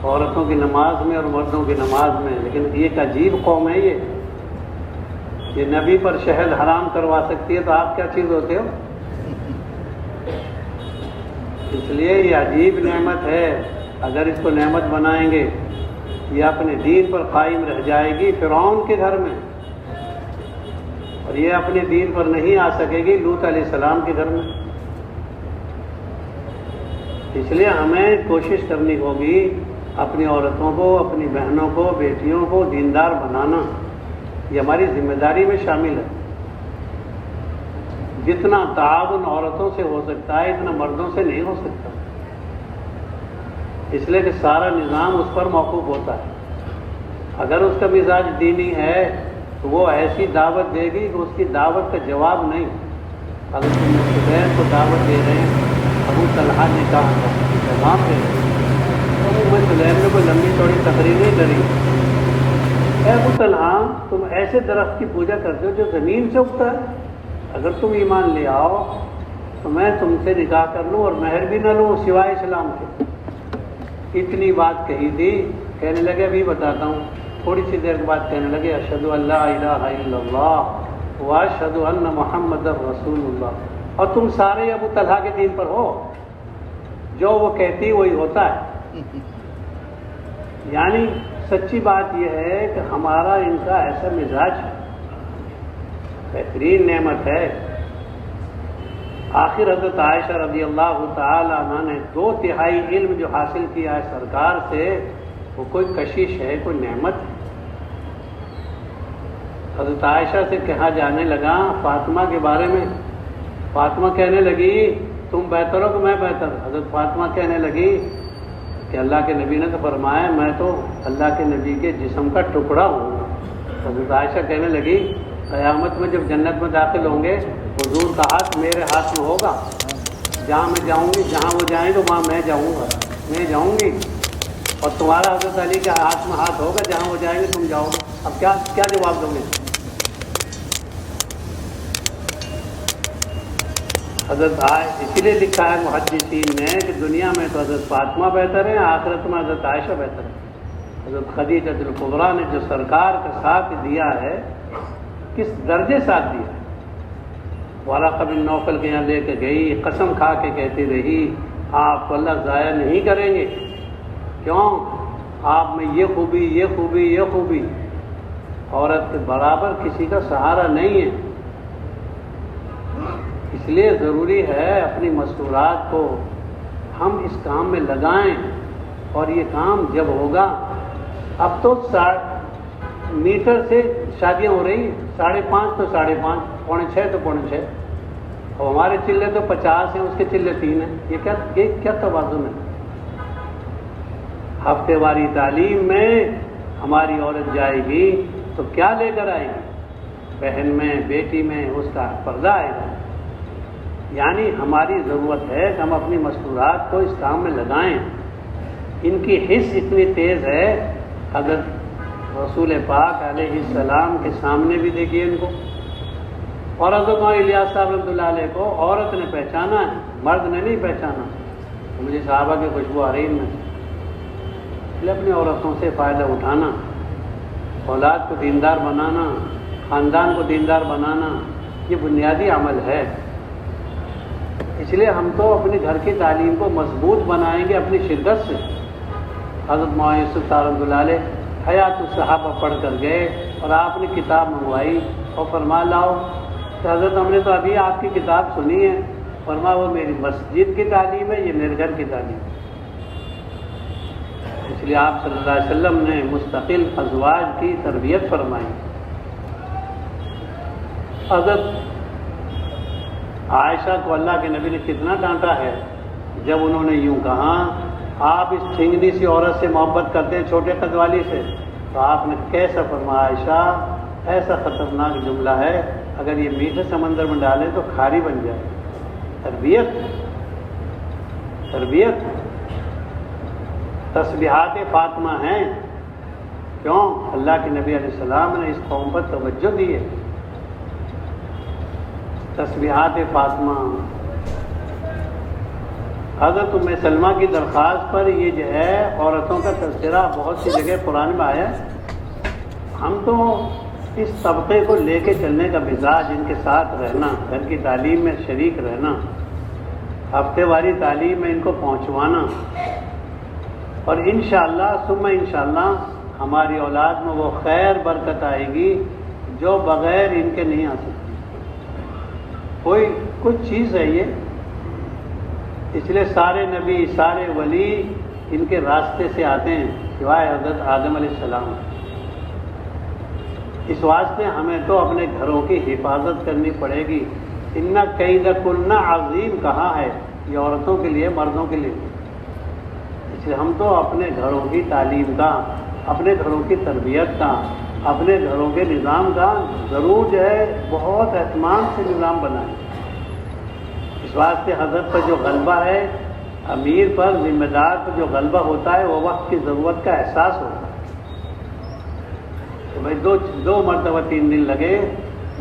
عورتوں کی نماز میں اور مردوں کی نماز میں. لیکن ایک عجیب قوم ہے یہ نبی پر شہد حرام کروا سکتی ہے، تو آپ کیا چیز ہوتے ہو؟ اس لیے یہ عجیب نعمت ہے. اگر اس کو نعمت بنائیں گے یہ اپنے دین پر قائم رہ جائے گی فرعون کے گھر میں، اور یہ اپنے دین پر نہیں آ سکے گی لوط علیہ السلام کے گھر میں. اس لیے ہمیں کوشش کرنی ہوگی اپنی عورتوں کو، اپنی بہنوں کو، بیٹیوں کو دیندار بنانا. یہ ہماری ذمہ داری میں شامل ہے. جتنا تعاون عورتوں سے ہو سکتا ہے اتنا مردوں سے نہیں ہو سکتا، اس لیے کہ سارا نظام اس پر موقوف ہوتا ہے. اگر اس کا مزاج دینی ہے تو وہ ایسی دعوت دے گی کہ اس کی دعوت کا جواب نہیں. اگر تم زبیر کو دعوت دے رہے ہیں، ابو طلحہ نے کہا تھا جواب دے رہے ہیں، میں زبیر نے کوئی لمبی چوڑی تقریر نہیں کری. اے ابو طلحہ، تم ایسے درخت کی پوجا کرتے ہو جو زمین سے اگتا ہے، اگر تم ایمان لے آؤ تو میں تم سے نکاح کر لوں اور مہر بھی نہ لوں سوائے اسلام کے. اتنی بات کہی تھی. کہنے لگے ابھی بتاتا ہوں. تھوڑی سی دیر کے بعد کہنے لگے اشہد ان لا الہ الا اللہ واشہد ان محمد رسول اللہ. اور تم سارے ابو طلحہ کے دین پر ہو، جو وہ کہتی وہی ہوتا ہے. یعنی سچی بات یہ ہے کہ ہمارا ان کا ایسا مزاج ہے. بہترین نعمت ہے. آخر حضرت عائشہ رضی اللہ تعالی عنہ نے 2/3 علم جو حاصل کیا ہے سرکار سے، وہ کوئی کشش ہے، کوئی نعمت ہے. حضرت عائشہ سے کہا جانے لگا فاطمہ کے بارے میں. فاطمہ کہنے لگی تم بہتر ہو کہ میں بہتر. حضرت فاطمہ کہنے لگی کہ اللہ کے نبی نے تو فرمایا میں تو اللہ کے نبی کے جسم کا ٹکڑا ہوں. حضرت عائشہ کہنے لگی قیامت میں جب جنت میں داخل ہوں گے حضور کا ہاتھ میرے ہاتھ میں ہوگا. جہاں میں جاؤں گی، جہاں وہ جائیں گے وہاں میں جاؤں گا، میں جاؤں گی. اور تمہارا حضرت علی کے ہاتھ میں ہاتھ ہوگا، جہاں وہ جائیں گے تم جاؤ گے. اب کیا جواب دو گے؟ حضرت اسی لیے لکھا ہے محدثین نے کہ دنیا میں تو حضرت فاطمہ بہتر ہے، آخرت میں حضرت عائشہ بہتر ہے. حضرت خدیجہ الکبریٰ نے جو سرکار کا ساتھ دیا ہے، کس درجے ساتھ دیا ہے. ورقہ بن نوفل کے یہاں لے کے گئی، قسم کھا کے کہتی رہی آپ کو اللہ ضائع نہیں کریں گے. کیوں؟ آپ میں یہ خوبی، یہ خوبی، یہ خوبی. عورت کے برابر کسی کا سہارا نہیں ہے. اس لیے ضروری ہے اپنی مستورات کو ہم اس کام میں لگائیں. اور یہ کام جب ہوگا، اب تو 60 میٹر سے شادیاں ہو رہی ہیں، 5.5 تو 5.5، 5.6 تو 6.5. اور ہمارے چلے تو 50 ہیں، اس کے چلے 3 ہیں. یہ کیا توازن ہے؟ ہفتے واری تعلیم میں ہماری عورت جائے گی تو کیا لے کر آئے گی؟ بہن میں، بیٹی میں اس کا پردہ آئے گا. یعنی ہماری ضرورت ہے کہ ہم اپنی مستورات کو اس کام میں لگائیں. ان کی حس اتنی تیز ہے، اگر رسول پاک علیہ السلام کے سامنے بھی دیکھیے ان کو. اور حضرت الیاس صاحب رحمۃ اللہ علیہ کو عورت نے پہچانا ہے، مرد نے نہیں پہچانا. مجھے صحابہ کی خوشبو آ رہی ہے. اس لیے اپنی عورتوں سے فائدہ اٹھانا، اولاد کو دیندار بنانا، خاندان کو دیندار بنانا، یہ بنیادی عمل ہے. اس لیے ہم تو اپنے گھر کی تعلیم کو مضبوط بنائیں گے اپنی شدت سے. حضرت مولانا یوسف رحمۃ اللہ علیہ حیات الصحابہ پڑھ کر گئے اور آپ نے کتاب منگوائی اور فرما لاؤ کہ حضرت ہم نے تو ابھی آپ کی کتاب سنی ہے. فرما وہ میری مسجد کی تعلیم ہے، یہ میرے گھر کی تعلیم ہے. اس لیے آپ صلی اللہ علیہ وسلم نے مستقل ازواج کی تربیت فرمائی. حضرت عائشہ کو اللہ کے نبی نے کتنا ڈانٹا ہے جب انہوں نے یوں کہا آپ اس ٹھنگنی سی عورت سے محبت کرتے ہیں، چھوٹے قد والی سے. تو آپ نے کیسا فرمایا عائشہ ایسا خطرناک جملہ ہے، اگر یہ میٹھے سمندر میں ڈالیں تو کھاری بن جائے. تربیت تسبیحات فاطمہ ہیں. کیوں؟ اللہ کے نبی علیہ السلام نے اس قوم پر توجہ دی ہے. تسبیحات فاطمہ حضرت ام سلمہ کی درخواست پر یہ جو ہے عورتوں کا تذکرہ بہت سی جگہ قرآن میں آیا ہے۔ ہم تو اس طبقے کو لے کے چلنے کا مزاج، ان کے ساتھ رہنا، گھر کی تعلیم میں شریک رہنا، ہفتے واری تعلیم میں ان کو پہنچوانا، اور انشاءاللہ ثم انشاءاللہ ہماری اولاد میں وہ خیر برکت آئے گی جو بغیر ان کے نہیں آ سکتی۔ کوئی کچھ چیز ہے یہ، اس لیے سارے نبی سارے ولی ان کے راستے سے آتے ہیں سوائے حضرت آدم علیہ السلام۔ اس واسطے ہمیں تو اپنے گھروں کی حفاظت کرنی پڑے گی۔ ان کیدکن عظیم کہا ہے، یہ عورتوں کے لیے، مردوں کے لیے۔ اس لیے ہم تو اپنے گھروں کی تعلیم کا، اپنے گھروں کی تربیت کا، اپنے گھروں کے نظام کا ضرور جو ہے بہت اہتمام سے نظام بنائیں۔ اس واسطے حضرت پر جو غلبہ ہے، امیر پر، ذمہ دار پر جو غلبہ ہوتا ہے، وہ وقت کی ضرورت کا احساس ہوتا ہے کہ بھائی دو مرتبہ 3 دن لگے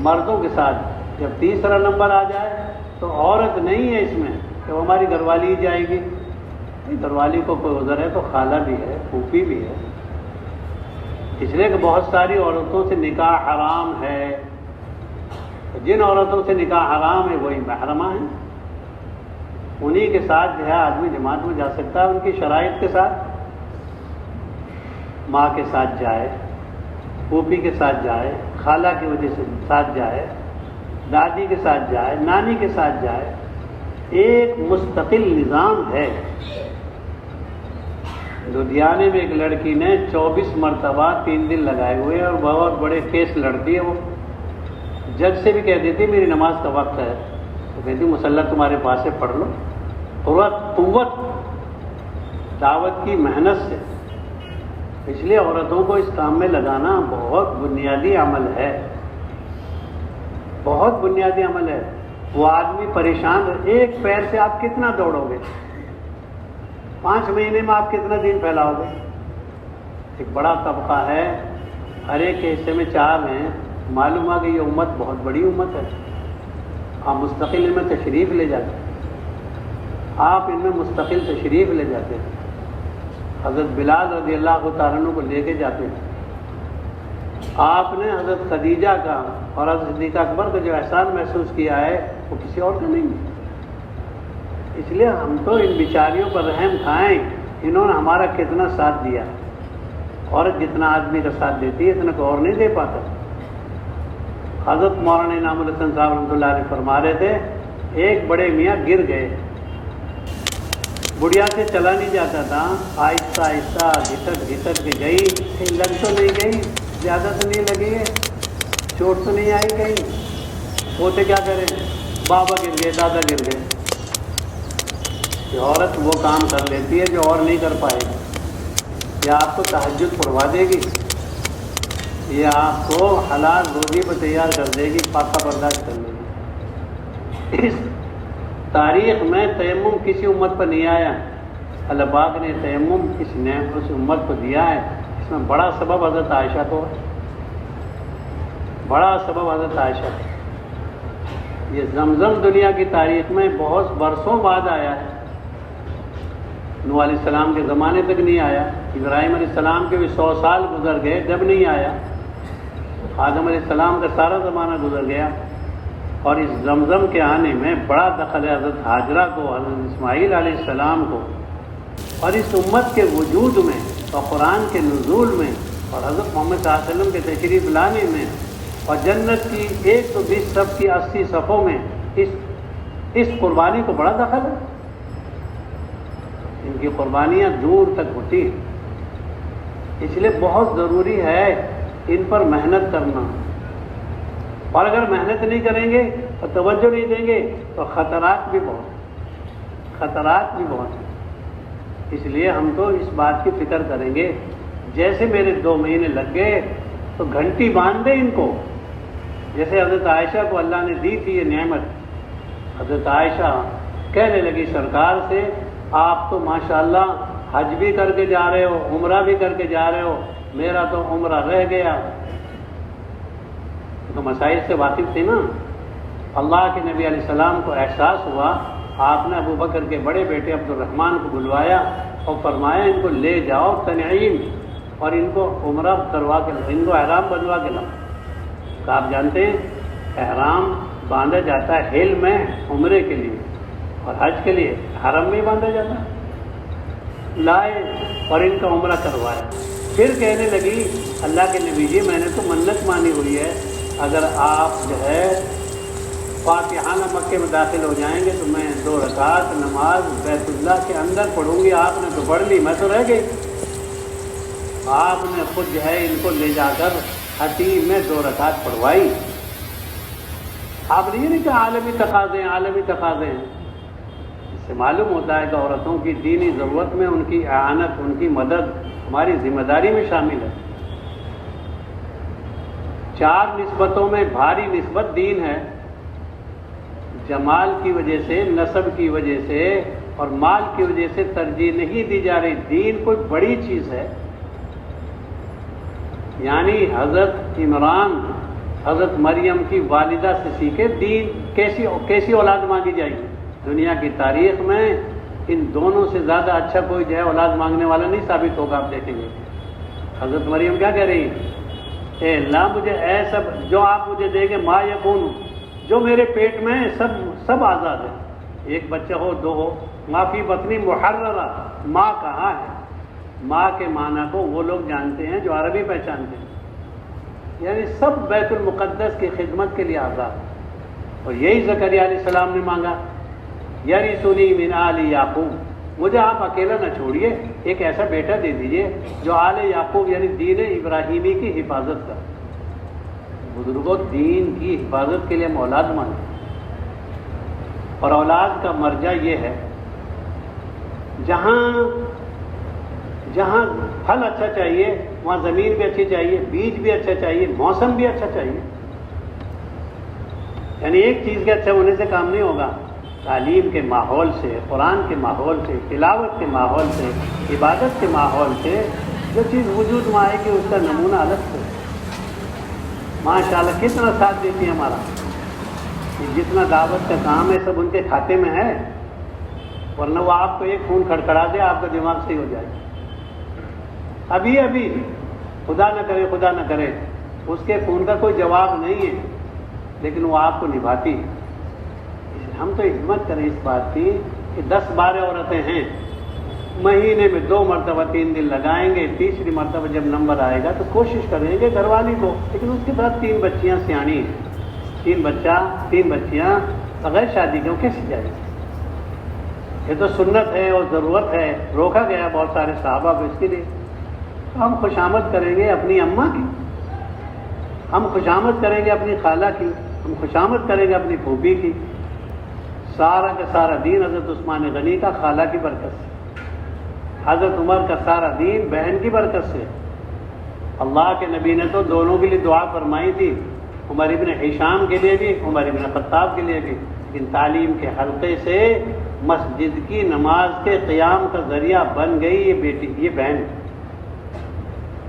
مردوں کے ساتھ، جب تیسرا نمبر آ جائے تو عورت نہیں ہے اس میں کہ وہ ہماری گھر والی ہی جائے گی۔ گھر والی کو کوئی عذر ہے تو خالہ بھی ہے، پھوپھی بھی ہے، اس لیے کہ بہت ساری عورتوں سے نکاح حرام ہے۔ جن عورتوں سے نکاح حرام ہے وہی محرمہ ہیں، انہی کے ساتھ جو ہے آدمی جماعت میں جا سکتا ہے، ان کی شرائط کے ساتھ، ماں کے ساتھ جائے، پھوپھی کے ساتھ جائے، خالہ کی وجہ سے ساتھ جائے، دادی کے ساتھ جائے، نانی کے ساتھ جائے، ایک مستقل نظام ہے۔ لدھیانے میں ایک لڑکی نے 24 مرتبہ 3 دن لگائے ہوئے اور بہت بڑے کیس لڑتی ہے، وہ جج سے بھی کہہ دیتی میری نماز کا وقت ہے، تو کہتی مصلی تمہارے پاس سے پڑھ لو۔ قوت دعوت کی محنت سے، اس لیے عورتوں کو اس کام میں لگانا بہت بنیادی عمل ہے، بہت بنیادی عمل ہے۔ وہ آدمی پریشان، ایک پیر سے آپ کتنا دوڑو گے؟ 5 مہینے میں آپ کتنا دین پھیلاؤ گے؟ ایک بڑا طبقہ ہے، ہر ایک کے حصے میں 4 ہیں، معلوم ہے کہ یہ امت بہت بڑی امت ہے۔ آپ مستقل ان میں تشریف لے جاتے ہیں، آپ ان میں مستقل تشریف لے جاتے ہیں۔ حضرت بلال رضی اللہ تعالیٰ عنہ کو لے کے جاتے ہیں۔ آپ نے حضرت خدیجہ کا اور حضرت صدیقہ اکبر کا جو احسان محسوس کیا ہے وہ کسی اور کا نہیں ہے۔ اس لیے ہم تو ان بیچاریوں پر رحم کھائیں، انہوں نے ہمارا کتنا ساتھ دیا۔ عورت جتنا آدمی کا ساتھ دیتی ہے اتنا کو اور نہیں دے پاتا۔ حضرت مولانا انعام الحسن صاحب رحمۃ اللہ علیہ فرما رہے تھے، ایک بڑے میاں گر گئے، بڑھیا سے چلا نہیں جاتا تھا، آہستہ آہستہ گھسٹ کے گئی، کہیں لگ تو نہیں گئی، زیادہ تو نہیں لگی ہے، چوٹ تو نہیں آئی کہیں، پوتے کیا کریں، بابا گر گئے، دادا گر گئے۔ کہ عورت وہ کام کر لیتی ہے جو اور نہیں کر پائے گی، یا آپ کو تہجد پڑھوا دے گی، یہ آپ کو حلال روزی پہ تیار کر دے گی، پاکا برداشت کر لے گی۔ اس تاریخ میں تیمم کسی امت پر نہیں آیا، اللہ پاک نے تیمم اس امت کو دیا ہے۔ اس میں بڑا سبب حضرت عائشہ کو ہے، بڑا سبب حضرت عائشہ کو۔ یہ زمزم دنیا کی تاریخ میں بہت برسوں بعد آیا ہے، نوح علیہ السلام کے زمانے تک نہیں آیا، ابراہیم علیہ السلام کے بھی 100 سال گزر گئے جب نہیں آیا، آدم علیہ السلام کا سارا زمانہ گزر گیا، اور اس زمزم کے آنے میں بڑا دخل ہے حضرت ہاجرہ کو، حضرت اسماعیل علیہ السلام کو، اور اس امت کے وجود میں اور قرآن کے نزول میں اور حضرت محمد صلی اللہ علیہ وسلم کے تشریف لانے میں اور جنت کی 120 صف کی 80 صفوں میں اس قربانی کو بڑا دخل ہے۔ ان کی قربانیاں دور تک ہوتی ہیں، اس لیے بہت ضروری ہے ان پر محنت کرنا، اور اگر محنت نہیں کریں گے اور توجہ نہیں دیں گے تو خطرات بھی بہت ہیں۔ اس لیے ہم تو اس بات کی فکر کریں گے، جیسے میرے 2 مہینے لگ گئے تو گھنٹی باندھ دیں ان کو، جیسے حضرت عائشہ کو اللہ نے دی تھی یہ نعمت۔ حضرت عائشہ کہنے لگی سرکار سے، آپ تو ماشاءاللہ حج بھی کر کے جا رہے ہو، عمرہ بھی کر کے جا رہے ہو، میرا تو عمرہ رہ گیا۔ تو مسائل سے واقف تھے نا۔ اللہ کے نبی علیہ السلام کو احساس ہوا آپ نے ابو بکر کے بڑے بیٹے عبد الرحمن کو بلوایا اور فرمایا ان کو لے جاؤ تنعیم اور ان کو عمرہ کروا کے لاؤ، ان کو احرام بنوا کے لاؤ۔ تو آپ جانتے ہیں احرام باندھا جاتا ہے ہل میں عمرے کے لیے، اور حج کے لیے حرم میں ہی باندھا جاتا ہے۔ لائے اور ان کا عمرہ کروایا، پھر کہنے لگی اللہ کے نبی جی میں نے تو منت مانی ہوئی ہے، اگر آپ جو ہے فاتحانہ مکے میں داخل ہو جائیں گے تو میں 2 رکعت نماز بیت اللہ کے اندر پڑھوں گی۔ آپ نے تو پڑھ لی، میں تو رہ گئی۔ آپ نے خود جو ہے ان کو لے جا کر حتیم میں 2 رکعت پڑھوائی۔ آپ نے یہ نہیں کہ عالمی تقاضے ہیں، عالمی تقاضے ہیں۔ اس سے معلوم ہوتا ہے کہ عورتوں کی دینی ضرورت میں ان کی اعانت، ان کی مدد ہماری ذمہ داری میں شامل ہے۔ 4 نسبتوں میں بھاری نسبت دین ہے۔ جمال کی وجہ سے، نسب کی وجہ سے اور مال کی وجہ سے ترجیح نہیں دی جا رہی، دین کوئی بڑی چیز ہے۔ یعنی حضرت عمران حضرت مریم کی والدہ سے سیکھے دین، کیسی اولاد مانگی جائے گی۔ دنیا کی تاریخ میں ان دونوں سے زیادہ اچھا کوئی جو ہے اولاد مانگنے والا نہیں ثابت ہوگا۔ آپ دیکھیں گے حضرت مریم کیا کہہ رہی ہے، اے اللہ مجھے ایسا جو آپ مجھے دیں گے ما یکون، جو میرے پیٹ میں سب آزاد ہے، ایک بچہ ہو 2 ہو، ما فی بطنی محررہ، ماں کہاں ہے؟ ماں کے معنی کو وہ لوگ جانتے ہیں جو عربی پہچانتے ہیں، یعنی سب بیت المقدس کی خدمت کے لیے آزاد۔ اور یہی زکریا علیہ السلام نے مانگا، یرثنی من آل یعقوب، مجھے آپ اکیلا نہ چھوڑیے، ایک ایسا بیٹا دے دیجئے جو آل یعقوب یعنی دین ابراہیمی کی حفاظت کرے۔ بزرگوں دین کی حفاظت کے لیے ہم اولاد مانگیں، اور اولاد کا مرجع یہ ہے جہاں پھل اچھا چاہیے وہاں زمین بھی اچھی چاہیے، بیج بھی اچھا چاہیے، موسم بھی اچھا چاہیے۔ یعنی ایک چیز کے اچھا ہونے سے کام نہیں ہوگا، تعلیم کے ماحول سے، قرآن کے ماحول سے، تلاوت کے ماحول سے، عبادت کے ماحول سے جو چیز وجود میں آئے گی اس کا نمونہ الگ سے۔ ماشاءاللہ کتنا ساتھ دیتی ہے ہمارا، جتنا دعوت کا کام ہے سب ان کے کھاتے میں ہے، ورنہ وہ آپ کو ایک فون کھڑکھڑا دے آپ کا دماغ صحیح ہو جائے گا۔ ابھی خدا نہ کرے اس کے فون کا کوئی جواب نہیں ہے، لیکن وہ آپ کو نبھاتی ہے۔ ہم تو ہمت کریں اس بات کی کہ 10-12 عورتیں ہیں، مہینے میں 2 مرتبہ 3 دن لگائیں گے، تیسری مرتبہ جب نمبر آئے گا تو کوشش کریں گے گھر والی کو، لیکن اس کے بعد 3 بچیاں سیانی ہیں، 3 بچیاں بغیر شادی کے کیسے جائیں گے؟ یہ تو سنت ہے اور ضرورت ہے، روکا گیا بہت سارے صحابہ کو اس کے لیے۔ ہم خوشامد کریں گے اپنی اماں کی، ہم خوشامد کریں گے اپنی خالہ کی، ہم خوشامد کریں گے اپنی پھوپھی کی۔ سارا کا سارا دین حضرت عثمان غنی کا خالہ کی برکت سے، حضرت عمر کا سارا دین بہن کی برکت سے۔ اللہ کے نبی نے تو دونوں کے لیے دعا فرمائی تھی، عمر ابن ہشام کے لیے بھی، عمر ابن خطاب کے لیے بھی، لیکن تعلیم کے حلقے سے مسجد کی نماز کے قیام کا ذریعہ بن گئی یہ بیٹی، یہ بہن۔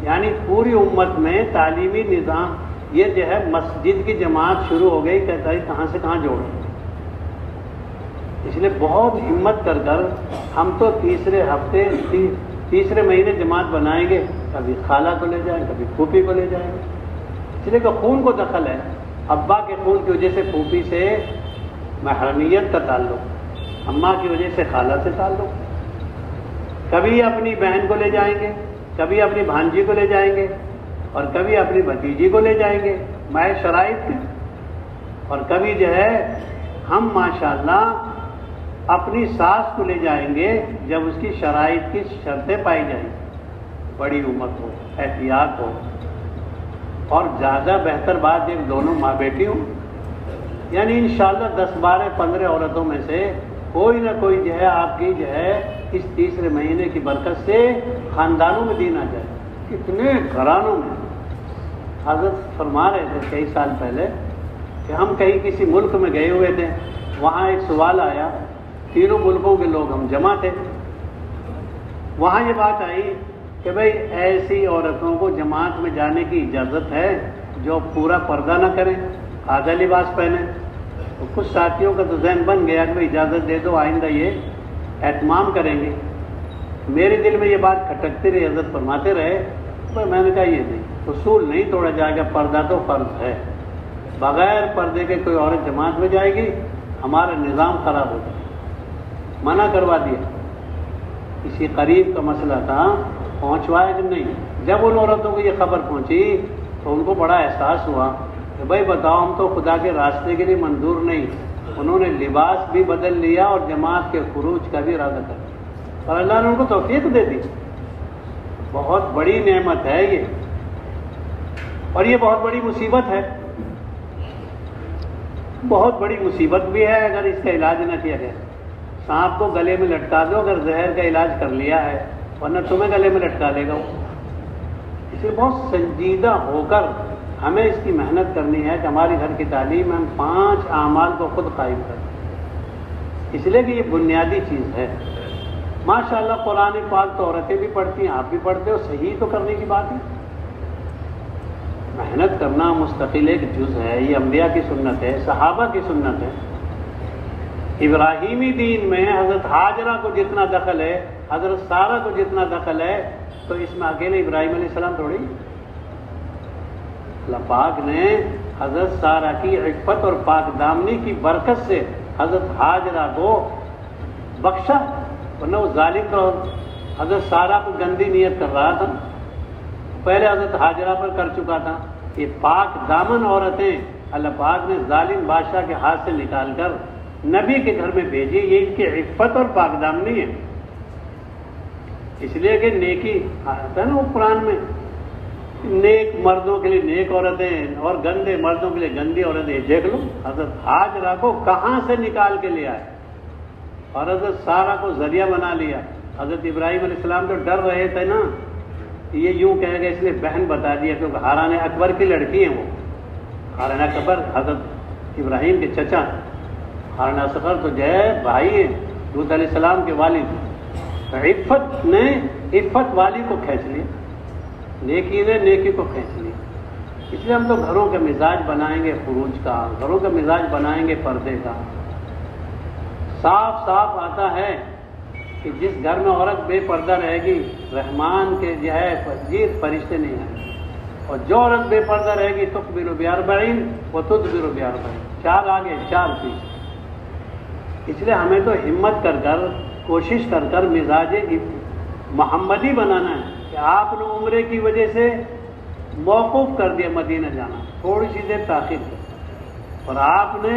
یعنی پوری امت میں تعلیمی نظام یہ جو ہے مسجد کی جماعت شروع ہو گئی، کہتا ہے کہاں سے کہاں جوڑیں۔ اس لیے بہت ہمت کر ہم تو تیسرے مہینے جماعت بنائیں گے، کبھی خالہ کو لے جائیں، کبھی پھوپھی کو لے جائیں گے، اس لیے کہ خون کو دخل ہے، ابا کے خون کی وجہ سے پھوپھی سے محرمیت کا تعلق، اماں کی وجہ سے خالہ سے تعلق، کبھی اپنی بہن کو لے جائیں گے، کبھی اپنی بھانجی کو لے جائیں گے، اور کبھی اپنی بھتیجی کو لے جائیں گے مائع شرائط کے، اور کبھی جو ہے ہم ماشاءاللہ اپنی ساس کو لے جائیں گے جب اس کی شرائط کی شرطیں پائی جائیں گی، بڑی عمر ہو، احتیاط ہو، اور زیادہ بہتر بات ایک دونوں ماں بیٹی ہوں، یعنی انشاءاللہ 10 12 15 عورتوں میں سے کوئی نہ کوئی جو ہے آپ کی جو ہے اس تیسرے مہینے کی برکت سے خاندانوں میں دین آ جائے۔ کتنے گھرانوں میں حضرت فرما رہے تھے کئی سال پہلے کہ ہم کہیں کسی ملک میں گئے ہوئے تھے، وہاں ایک سوال آیا، تینوں ملکوں کے لوگ ہم جمع تھے، وہاں یہ بات آئی کہ بھئی ایسی عورتوں کو جماعت میں جانے کی اجازت ہے جو پورا پردہ نہ کریں، آدھا لباس پہنیں، تو کچھ ساتھیوں کا تو ذہن بن گیا کہ بھائی اجازت دے دو، آئندہ یہ اہتمام کریں گے۔ میرے دل میں یہ بات کھٹکتی رہی، حضرت فرماتے رہے، پر میں نے کہا یہ نہیں، اصول نہیں توڑا جائے گا، پردہ تو فرض ہے، بغیر پردے کے کوئی عورت جماعت میں جائے گی ہمارا نظام خراب ہو جائے گا، منع کروا دیا۔ کسی قریب کا مسئلہ تھا، پہنچوایا کہ نہیں، جب ان عورتوں کو یہ خبر پہنچی تو ان کو بڑا احساس ہوا کہ بھائی بتاؤ، ہم تو خدا کے راستے کے لیے منظور نہیں۔ انہوں نے لباس بھی بدل لیا اور جماعت کے خروج کا بھی ارادہ کر لیا، اور اللہ نے ان کو توفیق دے دی۔ بہت بڑی نعمت ہے یہ، اور یہ بہت بڑی مصیبت ہے، بہت بڑی مصیبت بھی ہے اگر اس کا علاج نہ کیا جائے۔ سانپ کو گلے میں لٹکا دو اگر زہر کا علاج کر لیا ہے، ورنہ تمہیں گلے میں لٹکا دے گا وہ۔ اس لیے بہت سنجیدہ ہو کر ہمیں اس کی محنت کرنی ہے کہ ہماری گھر کی تعلیم ہم 5 اعمال کو خود قائم کریں، اس لیے کہ یہ بنیادی چیز ہے۔ ماشاءاللہ قرآن پاک تو عورتیں بھی پڑھتی ہیں، آپ بھی پڑھتے ہو، صحیح تو کرنے کی بات ہے۔ محنت کرنا مستقل ایک جز ہے، یہ انبیاء کی سنت ہے، صحابہ کی سنت ہے۔ ابراہیمی دین میں حضرت ہاجرہ کو جتنا دخل ہے، حضرت سارہ کو جتنا دخل ہے، تو اس میں اکیلے ابراہیم علیہ السلام تھوڑی۔ اللہ پاک نے حضرت سارہ کی عفت اور پاک دامنی کی برکت سے حضرت ہاجرہ کو بخشا، ورنہ وہ ظالم تو حضرت سارہ کو گندی نیت کر رہا تھا، پہلے حضرت ہاجرہ پر کر چکا تھا۔ یہ پاک دامن عورتیں اللہ پاک نے ظالم بادشاہ کے ہاتھ سے نکال کر نبی کے گھر میں بھیجی، یہ ان کی عفت اور پاک دامنی ہے۔ اس لیے کہ نیکی آتا ہے نا وہ قرآن میں، نیک مردوں کے لیے نیک عورتیں اور گندے مردوں کے لیے گندی عورتیں۔ دیکھ لو حضرت ہاجرہ کو کہاں سے نکال کے لے آئے اور حضرت سارہ کو ذریعہ بنا لیا۔ حضرت ابراہیم علیہ السلام تو ڈر رہے تھے نا، یہ یوں کہے گا، اس لیے بہن بتا دیا کیونکہ ہاران اکبر کی لڑکی ہیں وہ۔ ہاران اکبر حضرت ابراہیم کے چچا، ہاران اصغر تو جو ہے بھائی ہیں لوط علیہ السلام کے والد۔ عفت نے عفت والی کو کھینچ لیا، نیکی نے نیکی کو کھینچ لیا۔ اس لیے ہم تو گھروں کا مزاج بنائیں گے خروج کا، گھروں کا مزاج بنائیں گے پردے کا۔ صاف صاف آتا ہے کہ جس گھر میں عورت بے پردہ رہے گی رحمان کے جو ہے فرشتے نہیں آئیں گے، اور جو عورت بے پردہ رہے گی تقبل ب40 وتدبر ب40، 4 آگے 4 پیچھے۔ اس لیے ہمیں تو ہمت کر کر کوشش کر کر مزاج محمدی بنانا ہے کہ آپ نے عمرے کی وجہ سے موقوف کر دیا مدینہ جانا، تھوڑی سی دیر تاخیر کر، اور آپ نے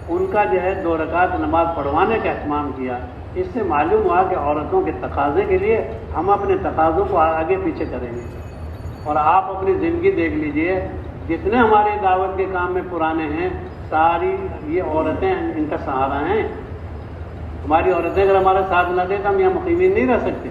ان کا جو ہے 2 رکعت نماز پڑھوانے کا اہتمام کیا۔ اس سے معلوم ہوا کہ عورتوں کے تقاضے کے لیے ہم اپنے تقاضوں کو آگے پیچھے کریں گے۔ اور آپ اپنی زندگی دیکھ لیجئے، جتنے ہمارے دعوت کے کام میں پرانے ہیں ساری یہ عورتیں ان کا سہارا ہیں۔ ہماری عورتیں اگر ہمارا ساتھ نہ دیں تو ہم یہاں مقیمین نہیں رہ سکتے۔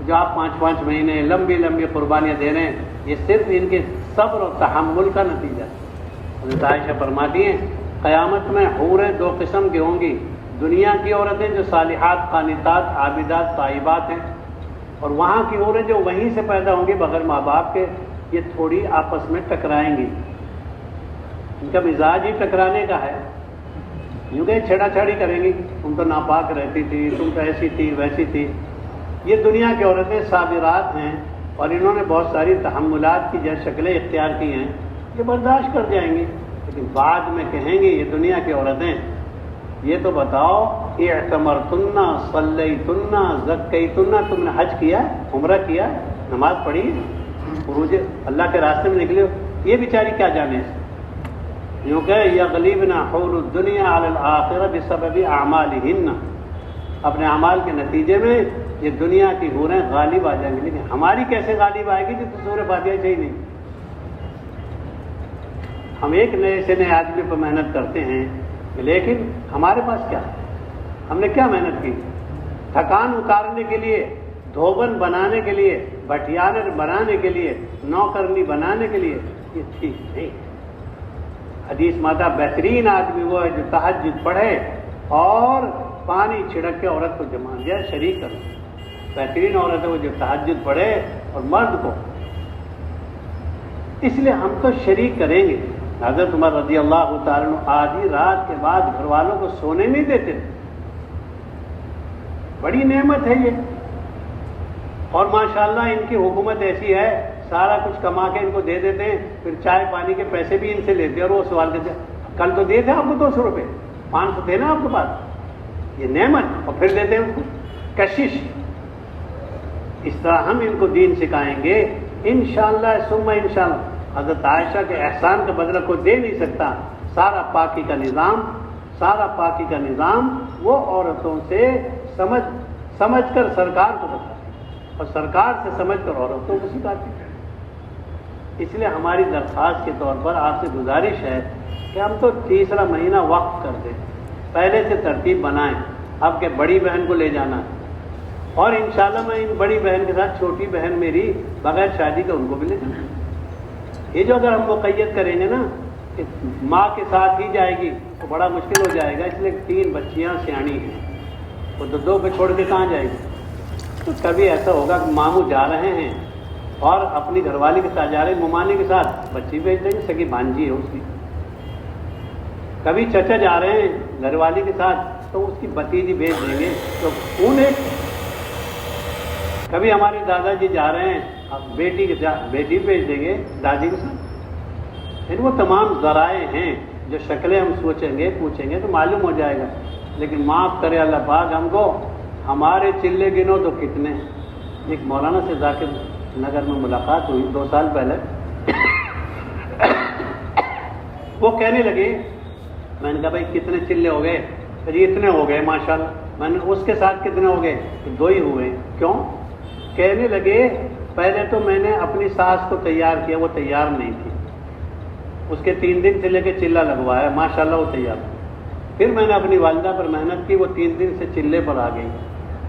جو آپ 5 مہینے لمبی لمبی قربانیاں دے رہے ہیں، یہ صرف ان کے صبر اور تحمل کا نتیجہ ہے۔ حضرت عائشہ فرماتی ہیں قیامت میں حوریں 2 قسم کی ہوں گی، دنیا کی عورتیں جو صالحات قانتات عابدات طیبات ہیں، اور وہاں کی عورتیں جو وہیں سے پیدا ہوں گی بغیر ماں باپ کے، یہ تھوڑی آپس میں ٹکرائیں گی۔ ان کا مزاج ہی ٹکرانے کا ہے، یوں کہ چھیڑا چھاڑی کریں گی، تم تو ناپاک رہتی تھی، تم تو ایسی تھی ویسی تھی۔ یہ دنیا کی عورتیں صابرات ہیں اور انہوں نے بہت ساری تحملات کی جو شکلیں اختیار کی ہیں، یہ برداشت کر جائیں گی، لیکن بعد میں کہیں گی یہ دنیا کی عورتیں یہ تو بتاؤ اعتمرتن صلیتن زکیتن، تم نے حج کیا، عمرہ کیا، نماز پڑھی، خروج اللہ کے راستے میں نکلے ہو، یہ بیچاری کیا جانے سے۔ یوں کہ یغلبن حور الدنیا علی الآخرہ بسبب اعمالہن، اپنے اعمال کے نتیجے میں یہ دنیا کی حوریں غالب آ جائیں گی، لیکن ہماری کیسے غالب آئے گی جب تو سورہ فاتحہ چاہیے نہیں۔ ہم ایک نئے سے نئے آدمی پر محنت کرتے ہیں، لیکن ہمارے پاس کیا ہے؟ ہم نے کیا محنت کی؟ تھکان اتارنے کے لیے، دھوبن بنانے کے لیے، بٹیانر بنانے کے لیے، نوکرنی بنانے کے لیے، یہ ٹھیک نہیں۔ حدیث ماتا بہترین آدمی وہ ہے جو تہجد پڑھے اور پانی چھڑک کے عورت کو جما دیا شریک کر۔ بہترین عورت ہے وہ جو تہجد پڑھے اور مرد کو۔ اس لیے ہم تو شریک کریں گے، حضرت عمر رضی اللہ تعالیٰ عنہ آدھی رات کے بعد گھر والوں کو سونے نہیں دیتے تھے. بڑی نعمت ہے یہ. اور ماشاءاللہ ان کی حکومت ایسی ہے، سارا کچھ کما کے ان کو دے دیتے ہیں، پھر چائے پانی کے پیسے بھی ان سے لیتے ہیں اور وہ سوال کرتے ہیں کل تو دیے تھے آپ کو 200 روپے، 500 تھے نا آپ کے پاس. یہ نعمت، اور پھر دیتے ہیں ان کو کشش. اس طرح ہم ان کو دین سکھائیں گے انشاءاللہ ثم انشاءاللہ. حضرت عائشہ کے احسان کا بدلہ کوئی دے نہیں سکتا. سارا پاکی کا نظام وہ عورتوں سے سمجھ کر سرکار کو بتاتی اور سرکار سے سمجھ کر عورتوں کو سکھاتی. اس لیے ہماری درخواست کے طور پر آپ سے گزارش ہے کہ ہم تو تیسرا مہینہ وقف کر دیں، پہلے سے ترتیب بنائیں. اب کہ بڑی بہن کو لے جانا ہے، اور انشاءاللہ میں ان بڑی بہن کے ساتھ چھوٹی بہن میری بغیر شادی کا ان کو بھی لے جانا. یہ جو اگر ہم مقید کریں گے نا کہ ماں کے ساتھ ہی جائے گی تو بڑا مشکل ہو جائے گا. اس لیے 3 بچیاں سیاਣੀ ہیں، وہ تو 2 پہ چھوڑ کے کہاں جائے گی. تو کبھی ایسا ہوگا کہ ماموں جا رہے ہیں اور اپنی گھر والی کے ساتھ جا رہے ہیں، ممانی کے ساتھ بچی بھیج دیں گے، سگی بھانجی ہے اس کی. کبھی چچا جا رہے ہیں گھر والی کے ساتھ تو اس کی بھتیجی بھیج دیں گے تو انہیں. کبھی ہمارے دادا جی جا رہے ہیں، بیٹی بھیج دیں گے دادی کے ساتھ. وہ تمام ذرائع ہیں جو شکلیں ہم سوچیں گے پوچھیں گے تو معلوم ہو جائے گا. لیکن معاف کرے اللہ پاک ہم کو، ہمارے چلے گنو تو کتنے. ایک مولانا سے ذاکر نگر میں ملاقات ہوئی 2 سال پہلے. وہ کہنے لگے، میں نے کہا بھائی کتنے چلے ہو گئے؟ جی اتنے ہو گئے ماشاءاللہ. میں نے اس کے ساتھ کتنے ہو گئے؟ 2 ہی ہوئے. کیوں؟ کہنے لگے پہلے تو میں نے اپنی ساس کو تیار کیا، وہ تیار نہیں تھی. اس کے 3 دن سے لے کے چلہ لگوایا، ماشاءاللہ وہ تیار. پھر میں نے اپنی والدہ پر محنت کی، وہ 3 دن سے چلے پر آ گئی.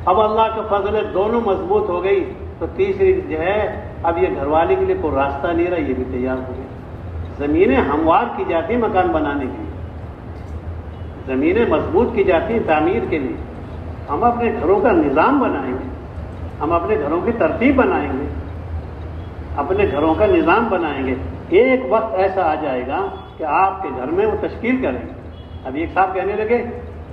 اب اللہ کا فضل ہے دونوں مضبوط ہو گئی تو تیسری جو ہے اب یہ گھر والے کے لیے کوئی راستہ نہیں رہا، یہ بھی تیار ہو گئی. زمینیں ہموار کی جاتی ہیں مکان بنانے کے لیے، زمینیں مضبوط کی جاتی ہیں تعمیر کے لیے. ہم اپنے گھروں کا نظام بنائیں گے، ہم اپنے گھروں کی ترتیب بنائیں گے، اپنے گھروں کا نظام بنائیں گے. ایک وقت ایسا آ جائے گا کہ آپ کے گھر میں وہ تشکیل کریں گے. اب ایک صاحب کہنے لگے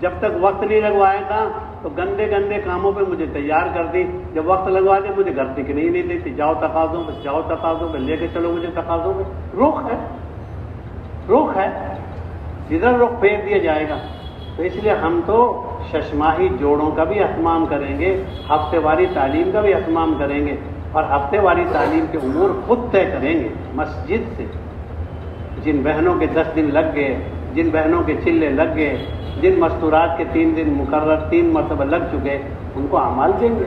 جب تک وقت نہیں لگوایا تھا تو گندے کاموں پہ مجھے تیار کر دی، جب وقت لگوا دے مجھے گھر دکھنے ہی نہیں دیتی. جاؤ تقاضوں پہ لے کے چلو مجھے تقاضوں پہ. رخ ہے جدھر رخ پھیر دیا جائے گا. تو اس لیے ہم تو ششماہی جوڑوں کا بھی اہتمام کریں گے، ہفتے واری تعلیم کا بھی اہتمام کریں گے، اور ہفتے واری تعلیم کے امور خود طے کریں گے مسجد سے. جن بہنوں کے 10 دن لگ گئے، جن بہنوں کے چلے لگ گئے، جن مستورات کے 3 دن مقرر 3 مرتبہ لگ چکے، ان کو اعمال دیں گے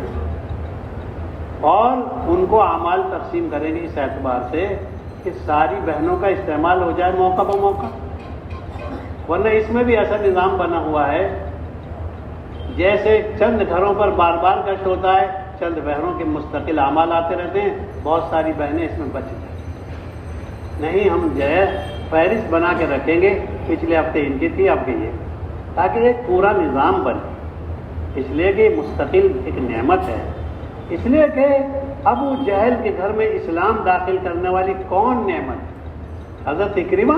اور ان کو اعمال تقسیم کریں گے اس اعتبار سے کہ ساری بہنوں کا استعمال ہو جائے موقع بہ موقع. ورنہ اس میں بھی ایسا نظام بنا ہوا ہے جیسے چند گھروں پر بار بار گشت ہوتا ہے، چند بہنوں کے مستقل اعمال آتے رہتے ہیں، بہت ساری بہنیں اس میں بچ جائیں. نہیں، ہم جو ہے فہرست بنا کے رکھیں گے، پچھلے ہفتے ان کی تھی اب کی یہ، تاکہ ایک پورا نظام بنے. اس لیے کہ مستقل ایک نعمت ہے. اس لیے کہ ابو جہل کے گھر میں اسلام داخل کرنے والی کون نعمت؟ حضرت اکرمہ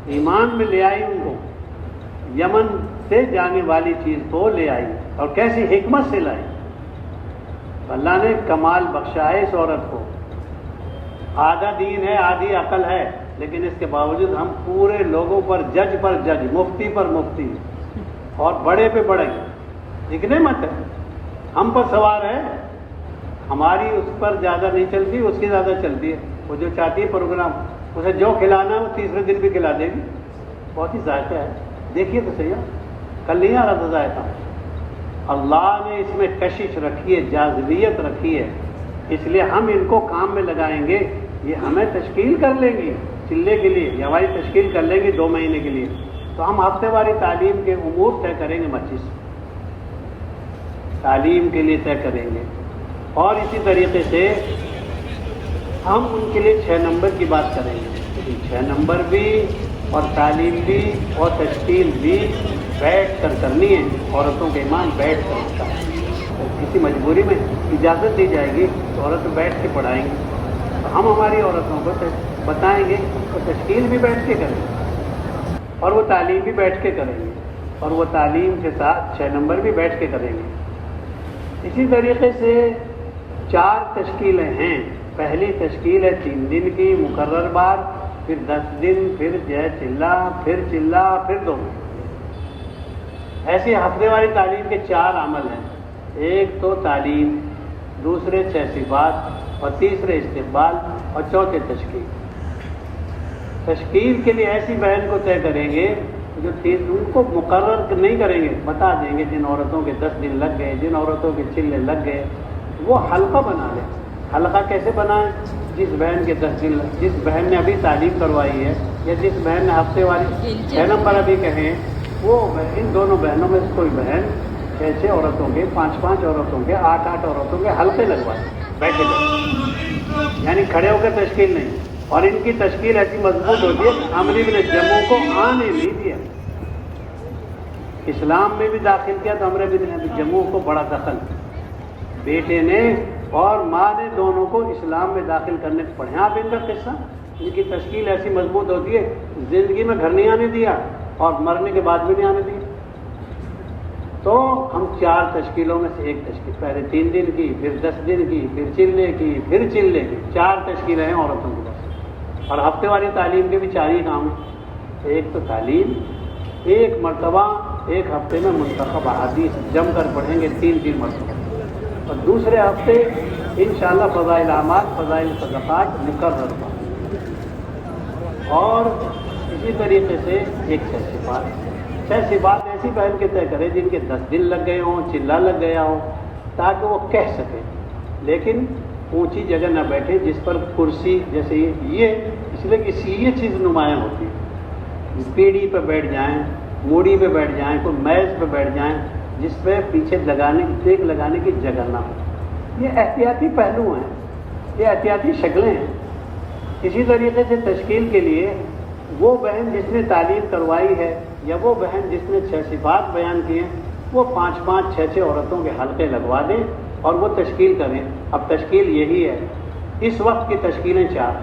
ایمان میں لے آئی، ان کو یمن سے جانے والی چیز کو لے آئی، اور کیسی حکمت سے لائی. اللہ نے کمال بخشا ہے اس عورت کو. آدھا دین ہے، آدھی عقل ہے، لیکن اس کے باوجود ہم پورے لوگوں پر جج، مفتی پر مفتی اور بڑے پہ بڑے. ایک نعمت ہے، ہم پر سوار ہے. ہماری اس پر زیادہ نہیں چلتی، اس کی زیادہ چلتی ہے. وہ جو چاہتی ہے پروگرام، اسے جو کھلانا ہے وہ تیسرے دن بھی کھلا دے گی. بہت ہی ذائقہ ہے. دیکھیے تو صحیح، کل نہیں آ رہا تھا ذائقہ. اللہ نے اس میں کشش رکھی ہے، جاذبیت رکھی ہے. اس لیے ہم ان کو کام میں لگائیں گے. یہ ہمیں تشکیل کر لیں گی چلے کے لیے، یہ ہماری تشکیل کر لیں گے 2 مہینے کے لیے. تو ہم ہفتے واری تعلیم کے امور طے کریں گے، مسجد سے تعلیم کے لیے طے کریں گے. اور اسی طریقے سے ہم ان کے لیے 6 نمبر کی بات کریں گے. 6 نمبر بھی اور تعلیم بھی اور تشکیل بھی بیٹھ کر کرنی ہے. عورتوں کے ایمان بیٹھ کر ہوتا ہے. کسی مجبوری میں اجازت دی جائے گی تو عورت بیٹھ کے پڑھائیں گے. تو ہم ہماری عورتوں کو بتائیں گے، تو تشکیل بھی بیٹھ کے کریں گے اور وہ تعلیم بھی بیٹھ کے کریں گے اور وہ تعلیم کے ساتھ 6 نمبر بھی بیٹھ کے کریں گے۔ اسی طریقے سے 4 تشکیلیں ہیں۔ پہلی تشکیل ہے 3 دن کی مقرر بار، پھر 10 دن، پھر چلہ، پھر 2 ایسی ہفتے والی تعلیم کے 4 عمل ہیں۔ ایک تو تعلیم، دوسرے 6 صفات اور تیسرے استقبال اور چوتھے تشکیل۔ تشکیل کے لیے ایسی بہن کو طے کریں گے جو ان کو مقرر نہیں کریں گے، بتا دیں گے جن عورتوں کے 10 دن لگ گئے، جن عورتوں کے چلے لگ گئے، وہ حلقہ بنا لیں۔ حلقہ کیسے بنائیں؟ جس بہن کے 10 دن، جس بہن نے ابھی تعلیم کروائی ہے یا جس بہن نے ہفتے والی 6 نمبر ابھی کہیں، وہ ان دونوں بہنوں میں سے کوئی بہن 6 عورتوں کے، 5 عورتوں کے، 8 عورتوں کے حلقے لگوائے بیٹھے گئے، یعنی کھڑے ہو کے تشکیل نہیں۔ اور ان کی تشکیل ایسی مضبوط ہوتی ہے کہ عمرو بن جموع کو آنے نہیں دیا، اسلام میں بھی داخل کیا تو عمرو بن جموع کو بڑا دخل، بیٹے نے اور ماں نے دونوں کو اسلام میں داخل کرنے پڑے۔ آپ ان کا قصہ، ان کی تشکیل ایسی مضبوط ہوتی ہے، زندگی میں گھر نہیں آنے دیا اور مرنے کے بعد بھی نہیں آنے دیا۔ تو ہم 4 تشکیلوں میں سے ایک تشکیل، پہلے 3 دن کی، پھر 10 دن کی، پھر چلے کی، پھر چلے کی، 4 تشکیلیں ہیں عورتوں کے پاس۔ اور ہفتے والی تعلیم کے بھی 4 ہی کام ہیں۔ ایک تو تعلیم، ایک مرتبہ ایک ہفتے میں منتخب احادیث جم کر پڑھیں گے 3 مرتبہ، اور دوسرے ہفتے انشاءاللہ فضائل اعمال، فضائل صدقات مقرر ہوا، اور اسی طریقے سے ایک 6 صفات ایسی بہن کے طے کرے جن کے 10 دن لگ گئے ہوں، چلہ لگ گیا ہو، تاکہ وہ کہہ سکے، لیکن اونچی جگہ نہ بیٹھے جس پر کرسی جیسے یہ، اس لیے کہ یہ چیز نمایاں ہوتی ہے، پیڑھی پہ بیٹھ جائیں، موڑی پہ بیٹھ جائیں، کوئی میز پہ بیٹھ جائیں جس پہ پیچھے ٹیک لگانے کی جگہ نہ ہو۔ یہ احتیاطی پہلو ہیں، یہ احتیاطی شکلیں ہیں۔ اسی طریقے سے تشکیل کے لیے وہ بہن جس نے تعلیم کروائی ہے یا وہ بہن جس نے 6 صفات بیان کی ہیں، وہ 5 6 عورتوں کے حلقے لگوا دیں اور وہ تشکیل کریں۔ اب تشکیل یہی ہے، اس وقت کی تشکیلیں 4،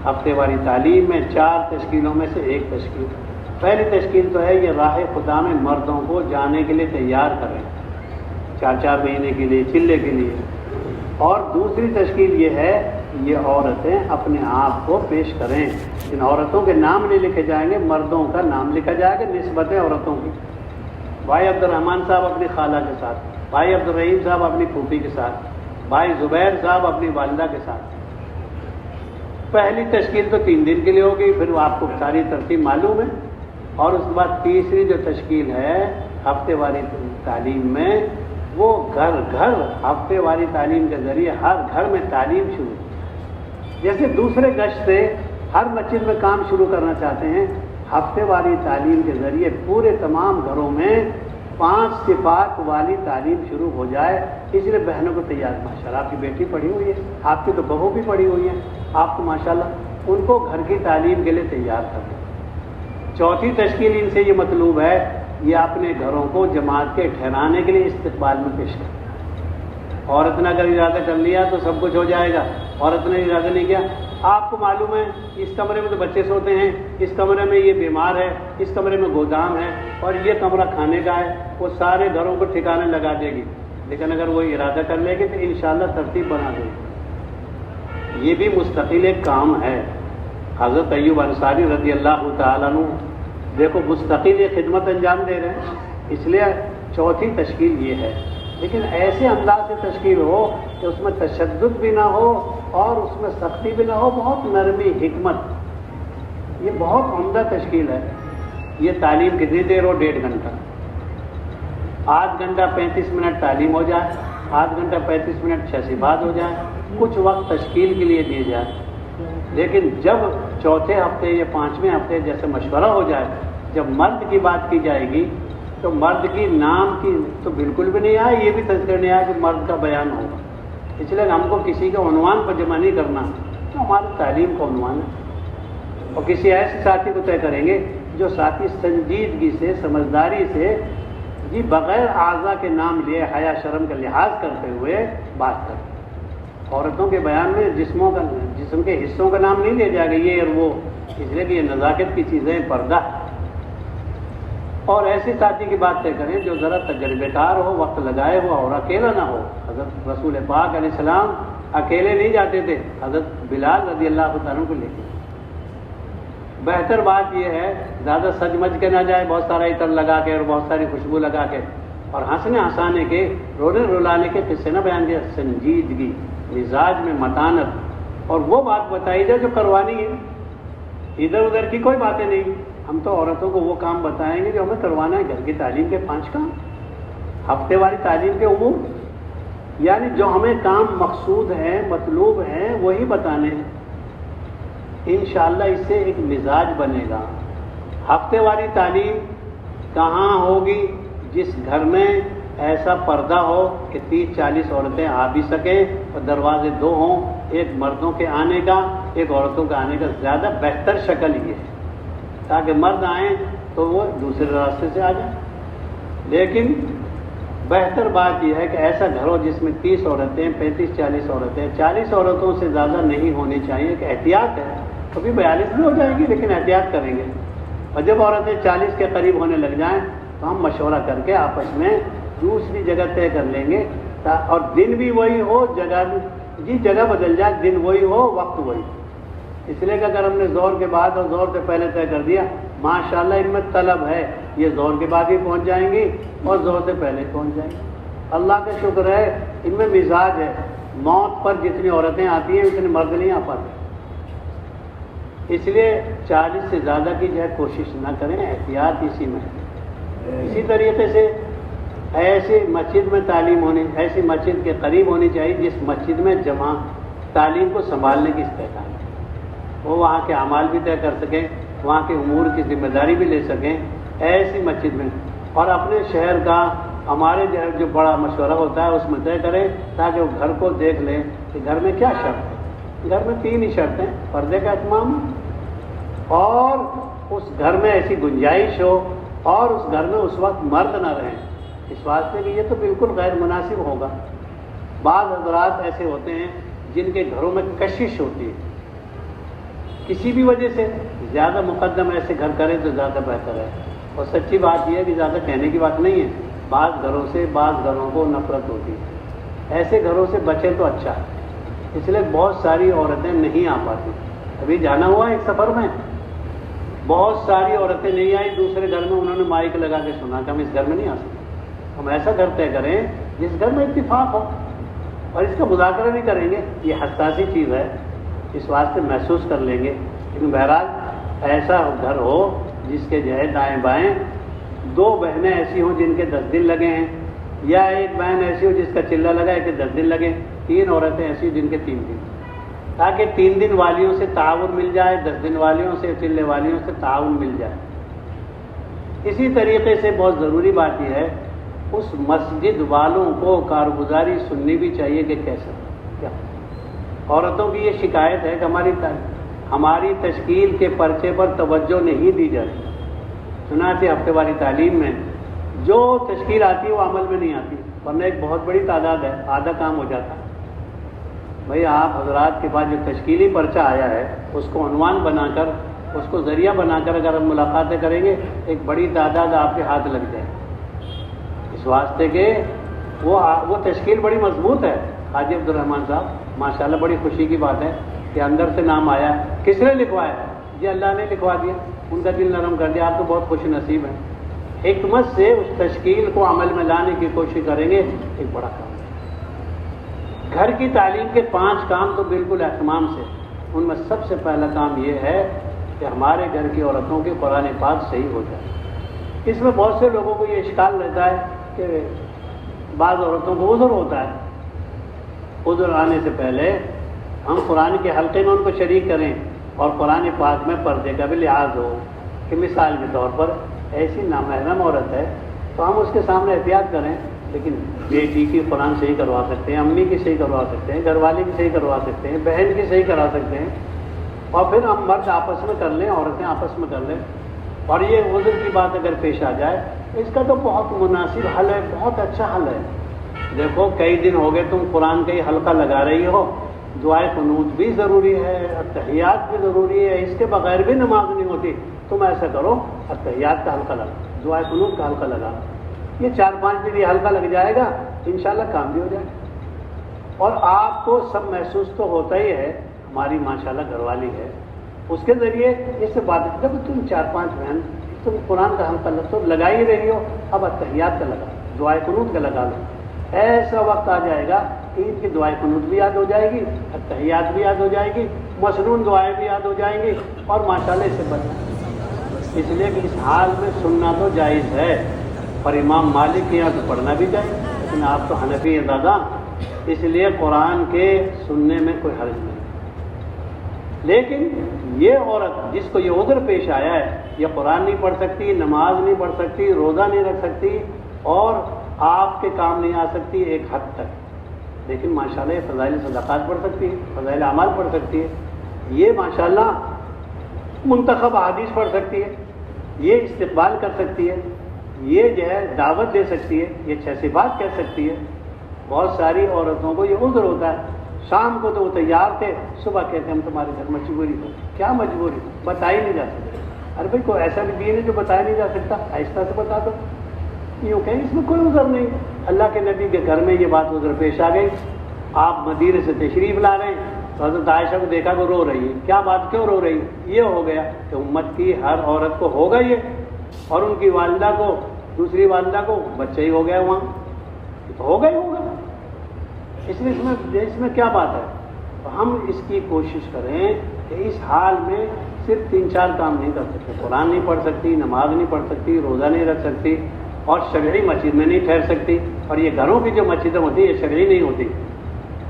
ہفتے والی تعلیم میں 4 تشکیلوں میں سے ایک تشکیل۔ پہلی تشکیل تو ہے یہ راہ خدا میں مردوں کو جانے کے لیے تیار کریں، 4 مہینے کے لیے، چلے کے لیے۔ اور دوسری تشکیل یہ ہے، یہ عورتیں اپنے آپ کو پیش کریں، ان عورتوں کے نام نہیں لکھے جائیں گے، مردوں کا نام لکھا جائے گا، نسبتیں عورتوں کی۔ بھائی عبد الرحمن صاحب اپنی خالہ کے ساتھ، بھائی عبد الرحیم صاحب اپنی پھوپھی کے ساتھ، بھائی زبیر صاحب اپنی والدہ کے ساتھ۔ پہلی تشکیل تو 3 دن کے لیے ہوگی، پھر آپ کو ساری ترتیب معلوم ہے۔ اور اس کے بعد تیسری جو تشکیل ہے ہفتے والی تعلیم میں، وہ گھر ہفتے والی تعلیم کے ذریعے ہر گھر میں تعلیم شروع، جیسے دوسرے گشت سے ہر مسجد میں کام شروع کرنا چاہتے ہیں، ہفتے والی تعلیم کے ذریعے پورے تمام گھروں میں 5 صفات والی تعلیم شروع ہو جائے۔ اس لیے بہنوں کو تیار، ماشاءاللہ آپ کی بیٹی پڑھی ہوئی ہے، آپ کی تو بہو بھی پڑھی ہوئی ہیں، آپ کو ماشاءاللہ ان کو گھر کی تعلیم کے لیے تیار کریں۔ چوتھی تشکیل ان سے یہ مطلوب ہے، یہ اپنے گھروں کو جماعت کے ٹھہرانے کے لیے استقبال میں پیش کریں۔ عورت نے اگر ارادہ کر لیا تو سب کچھ ہو جائے گا، عورت نے ارادہ نہیں کیا، آپ کو معلوم ہے اس کمرے میں تو بچے سوتے ہیں، اس کمرے میں یہ بیمار ہے، اس کمرے میں گودام ہے، اور یہ کمرہ کھانے کا ہے، وہ سارے گھروں کو ٹھکانے لگا دے گی۔ لیکن اگر وہ ارادہ کر لے گی تو انشاءاللہ ترتیب بنا دے گی۔ یہ بھی مستقل ایک کام ہے۔ حضرت ایوب انصاری رضی اللہ تعالیٰ عنہ دیکھو مستقل یہ خدمت انجام دے رہے ہیں، اس لیے چوتھی تشکیل یہ ہے، لیکن ایسے انداز سے تشکیل ہو کہ اس میں تشدد بھی نہ ہو اور اس میں سختی بھی نہ ہو، بہت نرمی، حکمت، یہ بہت عمدہ تشکیل ہے۔ یہ تعلیم کتنی دیر ہو؟ 1.5 گھنٹہ، آدھ گھنٹہ 35 منٹ تعلیم ہو جائے، آدھ گھنٹہ 35 منٹ 6 صفات ہو جائے، کچھ وقت تشکیل کے لیے دیے جائے۔ لیکن جب چوتھے ہفتے یا 5ویں ہفتے جیسے مشورہ ہو جائے، جب مرد کی بات کی جائے گی تو مرد کی نام کی تو بالکل بھی نہیں آئے، یہ بھی تذکر نہیں آیا کہ مرد کا بیان ہوگا۔ اس لیے ہم کو کسی کے عنوان پر جمع نہیں کرنا، تو ہماری تعلیم کا عنوان ہے، اور کسی ایسے ساتھی کو طے کریں گے جو ساتھی سنجیدگی سے، سمجھداری سے، بغیر اعضاء کے نام لیے، حیا شرم کا لحاظ کرتے ہوئے بات کریں۔ عورتوں کے بیان میں جسم کے حصوں کا نام نہیں لیا جائے گا یہ اور وہ، اس لیے کہ یہ نزاکت کی چیزیں پردہ ہے۔ اور ایسی ساتھی کی بات طے کریں جو ذرا تجربے کار ہو، وقت لگائے ہو اور اکیلا نہ ہو۔ حضرت رسول پاک علیہ السلام اکیلے نہیں جاتے تھے، حضرت بلال رضی اللہ عنہ کو لے کے۔ بہتر بات یہ ہے زیادہ سج مج کے نہ جائے، بہت سارا عطر لگا کے اور بہت ساری خوشبو لگا کے اور ہنسنے ہنسانے کے، رونے رلانے کے قصے نہ بیان کیا۔ سنجیدگی، مزاج میں متانت، اور وہ بات بتائی جائے جو کروانی ہے، ادھر ادھر کی کوئی باتیں نہیں۔ ہم تو عورتوں کو وہ کام بتائیں گے جو ہمیں کروانا ہے، گھر کی تعلیم کے 5 کام، ہفتے والی تعلیم کے امور، یعنی جو ہمیں کام مقصود ہیں، مطلوب ہیں، وہی بتانے ہیں۔ انشاءاللہ اس سے ایک مزاج بنے گا۔ ہفتے والی تعلیم کہاں ہوگی؟ جس گھر میں ایسا پردہ ہو کہ 30-40 عورتیں آ بھی سکیں اور دروازے 2 ہوں، ایک مردوں کے آنے کا، ایک عورتوں کے آنے کا۔ زیادہ بہتر شکل یہ ہے تاکہ مرد آئیں تو وہ دوسرے راستے سے آ جائیں۔ لیکن بہتر بات یہ ہے کہ ایسا گھر ہو جس میں 30 عورتیں، 35-40 عورتیں، 40 عورتوں سے زیادہ نہیں ہونی چاہیے، کہ احتیاط ہے۔ کبھی 42 بھی ہو جائے گی لیکن احتیاط کریں گے، اور جب عورتیں 40 کے قریب ہونے لگ جائیں تو ہم مشورہ کر کے آپس میں دوسری جگہ طے کر لیں گے، اور دن بھی وہی ہو، جگہ بھی جگہ بدل جائے، دن وہی ہو، وقت وہی۔ اس لیے کہ اگر ہم نے زور کے بعد اور زور سے پہلے طے کر دیا، ماشاءاللہ ان میں طلب ہے، یہ زور کے بعد ہی پہنچ جائیں گی اور زور سے پہلے پہنچ جائیں گی۔ اللہ کا شکر ہے ان میں مزاج ہے، موت پر جتنی عورتیں آتی ہیں اتنے مرد نہیں آ پاتے، اس لیے 40 سے زیادہ کی جو ہے کوشش نہ کریں، احتیاط اسی میں۔ اسی طریقے سے ایسی مسجد میں تعلیم ہونی، ایسی مسجد کے قریب ہونی چاہیے جس مسجد میں جمع تعلیم کو سنبھالنے کی استحکام ہے، وہ وہاں کے اعمال بھی طے کر سکیں، وہاں کے امور کی ذمہ داری بھی لے سکیں، ایسی مسجد میں۔ اور اپنے شہر کا ہمارے جو بڑا مشورہ ہوتا ہے اس میں طے کریں تاکہ وہ گھر کو دیکھ لیں کہ گھر میں کیا شرط ہے۔ گھر میں 3 ہی شرطیں، پردے کا اہتمام، اور اس گھر میں ایسی گنجائش ہو، اور اس گھر میں اس وقت مرد نہ رہیں، اس واسطے کہ یہ تو بالکل غیر مناسب ہوگا۔ بعض حضرات ایسے ہوتے ہیں جن کے گھروں میں کشش ہوتی ہے کسی بھی وجہ سے، زیادہ مقدم ایسے گھر کریں تو زیادہ بہتر ہے۔ اور سچی بات یہ ہے کہ زیادہ کہنے کی بات نہیں ہے، بعض گھروں سے بعض گھروں کو نفرت ہوتی ہے، ایسے گھروں سے بچیں تو اچھا ہے۔ اس لیے بہت ساری عورتیں نہیں آ پاتی۔ ابھی جانا ہوا ایک سفر میں، بہت ساری عورتیں نہیں آئی، دوسرے گھر میں انہوں نے مائک لگا کے سنا کہ ہم اس گھر میں نہیں آ سکتے۔ ہم ایسا گھر طے کریں جس گھر میں اتفاق ہو، اور اس کا مذاکرہ بھی کریں گے، یہ حساسی چیز ہے، اس واسطے محسوس کر لیں گے۔ لیکن بہرحال ایسا گھر ہو جس کے جو ہے دائیں بائیں 2 بہنیں ایسی ہوں جن کے 10 دن لگے ہیں، یا ایک بہن ایسی ہو جس کا چلہ لگا ہے کہ 10 دن لگے، 3 عورتیں ایسی جن کے 3 دن، تاکہ 3 دن والیوں سے تعاون مل جائے، 10 دن والیوں سے، چلے والیوں سے تعاون مل جائے۔ اسی طریقے سے بہت ضروری بات یہ ہے اس مسجد والوں کو کارگزاری سننی بھی چاہیے کہ کیسا کیا۔ عورتوں کی یہ شکایت ہے کہ ہماری تشکیل کے پرچے پر توجہ نہیں دی جاتی، چنانچہ ہفتے والی تعلیم میں جو تشکیل آتی ہے وہ عمل میں نہیں آتی، ورنہ ایک بہت بڑی تعداد ہے، آدھا کام ہو جاتا ہے۔ بھئی آپ حضرات کے پاس جو تشکیلی پرچہ آیا ہے اس کو عنوان بنا کر، اس کو ذریعہ بنا کر اگر ہم ملاقاتیں کریں گے ایک بڑی تعداد آپ کے ہاتھ لگ جائے، اس واسطے کہ وہ تشکیل بڑی مضبوط ہے۔ حاجی عبدالرحمن صاحب ماشاءاللہ بڑی خوشی کی بات ہے کہ اندر سے نام آیا، کس نے لکھوایا؟ جی اللہ نے لکھوا دیا، ان کا دل نرم کر دیا، آپ تو بہت خوش نصیب ہیں۔ حکمت سے اس تشکیل کو عمل میں لانے کی کوشش کریں گے، ایک بڑا کام ہے۔ گھر کی تعلیم کے 5 کام تو بالکل اہتمام سے، ان میں سب سے پہلا کام یہ ہے کہ ہمارے گھر کی عورتوں کے قرآن پاک صحیح ہو جائے۔ اس میں بہت سے لوگوں کو یہ اشکال رہتا ہے کہ بعض عورتوں کو عذر ہوتا ہے، عذر آنے سے پہلے ہم قرآن کے حلقے میں ان کو شریک کریں اور قرآن پاک میں پردے کا بھی لحاظ ہو، کہ مثال کے طور پر ایسی نامحرم عورت ہے تو ہم اس کے سامنے احتیاط کریں، لیکن بیٹی کی قرآن صحیح کروا سکتے ہیں، امی کی صحیح کروا سکتے ہیں، گھر والے کی صحیح کروا سکتے ہیں، بہن کی صحیح کرا سکتے ہیں، اور پھر ہم مرد آپس میں کر لیں، عورتیں آپس میں کر لیں۔ اور یہ عذر کی بات اگر پیش آ جائے اس کا تو بہت مناسب حل ہے، بہت اچھا حل ہے۔ دیکھو کئی دن ہو گئے تم قرآن کا یہ حلقہ لگا رہی ہو، دعائے قنوت بھی ضروری ہے، اتحیات بھی ضروری ہے، اس کے بغیر بھی نماز نہیں ہوتی۔ تم ایسا کرو، اتحیات کا حلقہ لگا، دعائے قنوت کا حلقہ لگا، یہ 4-5 دن یہ حلقہ لگ جائے گا، انشاءاللہ کام بھی ہو جائے گا۔ اور آپ کو سب محسوس تو ہوتا ہی ہے، ہماری ماشاءاللہ گھر والی ہے، اس کے ذریعے اس سے بات، جب تم 4-5 بہن تم قرآن کا حلقہ تو لگا ہی رہی ہو، اب اتحیات کا لگا، دعائے قنوت کا لگا لو۔ ایسا وقت آ جائے گا عید کی دعائے قنوت بھی یاد ہو جائے گی، اتحیات بھی یاد ہو جائے گی، مسنون دعائیں بھی یاد ہو جائیں گی، اور ماشاءاللہ اس سے بچنا، اس لیے کہ اس حال میں سننا تو جائز ہے، اور امام مالک کے یہاں تو پڑھنا بھی چاہیے، لیکن آپ تو حنفی ہیں دادا، اس لیے قرآن کے سننے میں کوئی حرج نہیں۔ لیکن یہ عورت جس کو یہ عذر پیش آیا ہے، یہ قرآن نہیں پڑھ سکتی، نماز نہیں پڑھ سکتی، روزہ نہیں رکھ سکتی، اور آپ کے کام نہیں آ سکتی ایک حد تک، لیکن ماشاءاللہ یہ فضائل صدقات پڑھ سکتی ہے، فضائل اعمال پڑھ سکتی ہے، یہ ماشاءاللہ منتخب احادیث پڑھ سکتی ہے، یہ استقبال کر سکتی ہے، یہ جو ہے دعوت دے سکتی ہے، یہ 6 صفات کہہ سکتی ہے۔ بہت ساری عورتوں کو یہ عذر ہوتا ہے، شام کو تو وہ تیار تھے، صبح کہتے ہیں ہم تمہارے گھر مجبوری ہو، کیا مجبوری، بتائی نہیں جا سکتی۔ ارے بھائی کوئی ایسا بھی دین ہے جو بتایا نہیں جا سکتا، آہستہ سے بتا دو، یوں کہیں اس میں کوئی عذر نہیں۔ اللہ کے نبی کے گھر میں یہ بات عذر پیش آ گئی، آپ مدینے سے تشریف لا رہے ہیں، تو حضرت عائشہ کو دیکھا کہ رو رہی ہے، کیا بات کیوں رو رہی؟ یہ ہو گیا کہ امت کی ہر عورت کو ہوگا یہ، اور ان کی والدہ کو، دوسری والدہ کو بچہ ہی ہو گیا وہاں، تو ہوگا ہی ہوگا، اس لیے اس میں کیا بات ہے؟ تو ہم اس کی کوشش کریں کہ اس حال میں صرف 3-4 کام نہیں کر سکتے، قرآن نہیں پڑھ سکتی، نماز نہیں پڑھ سکتی، روزہ نہیں رکھ سکتی، اور شرعی مسجد میں نہیں ٹھہر سکتی، اور یہ گھروں کی جو مسجدیں ہوتی ہیں یہ شرعی نہیں ہوتی،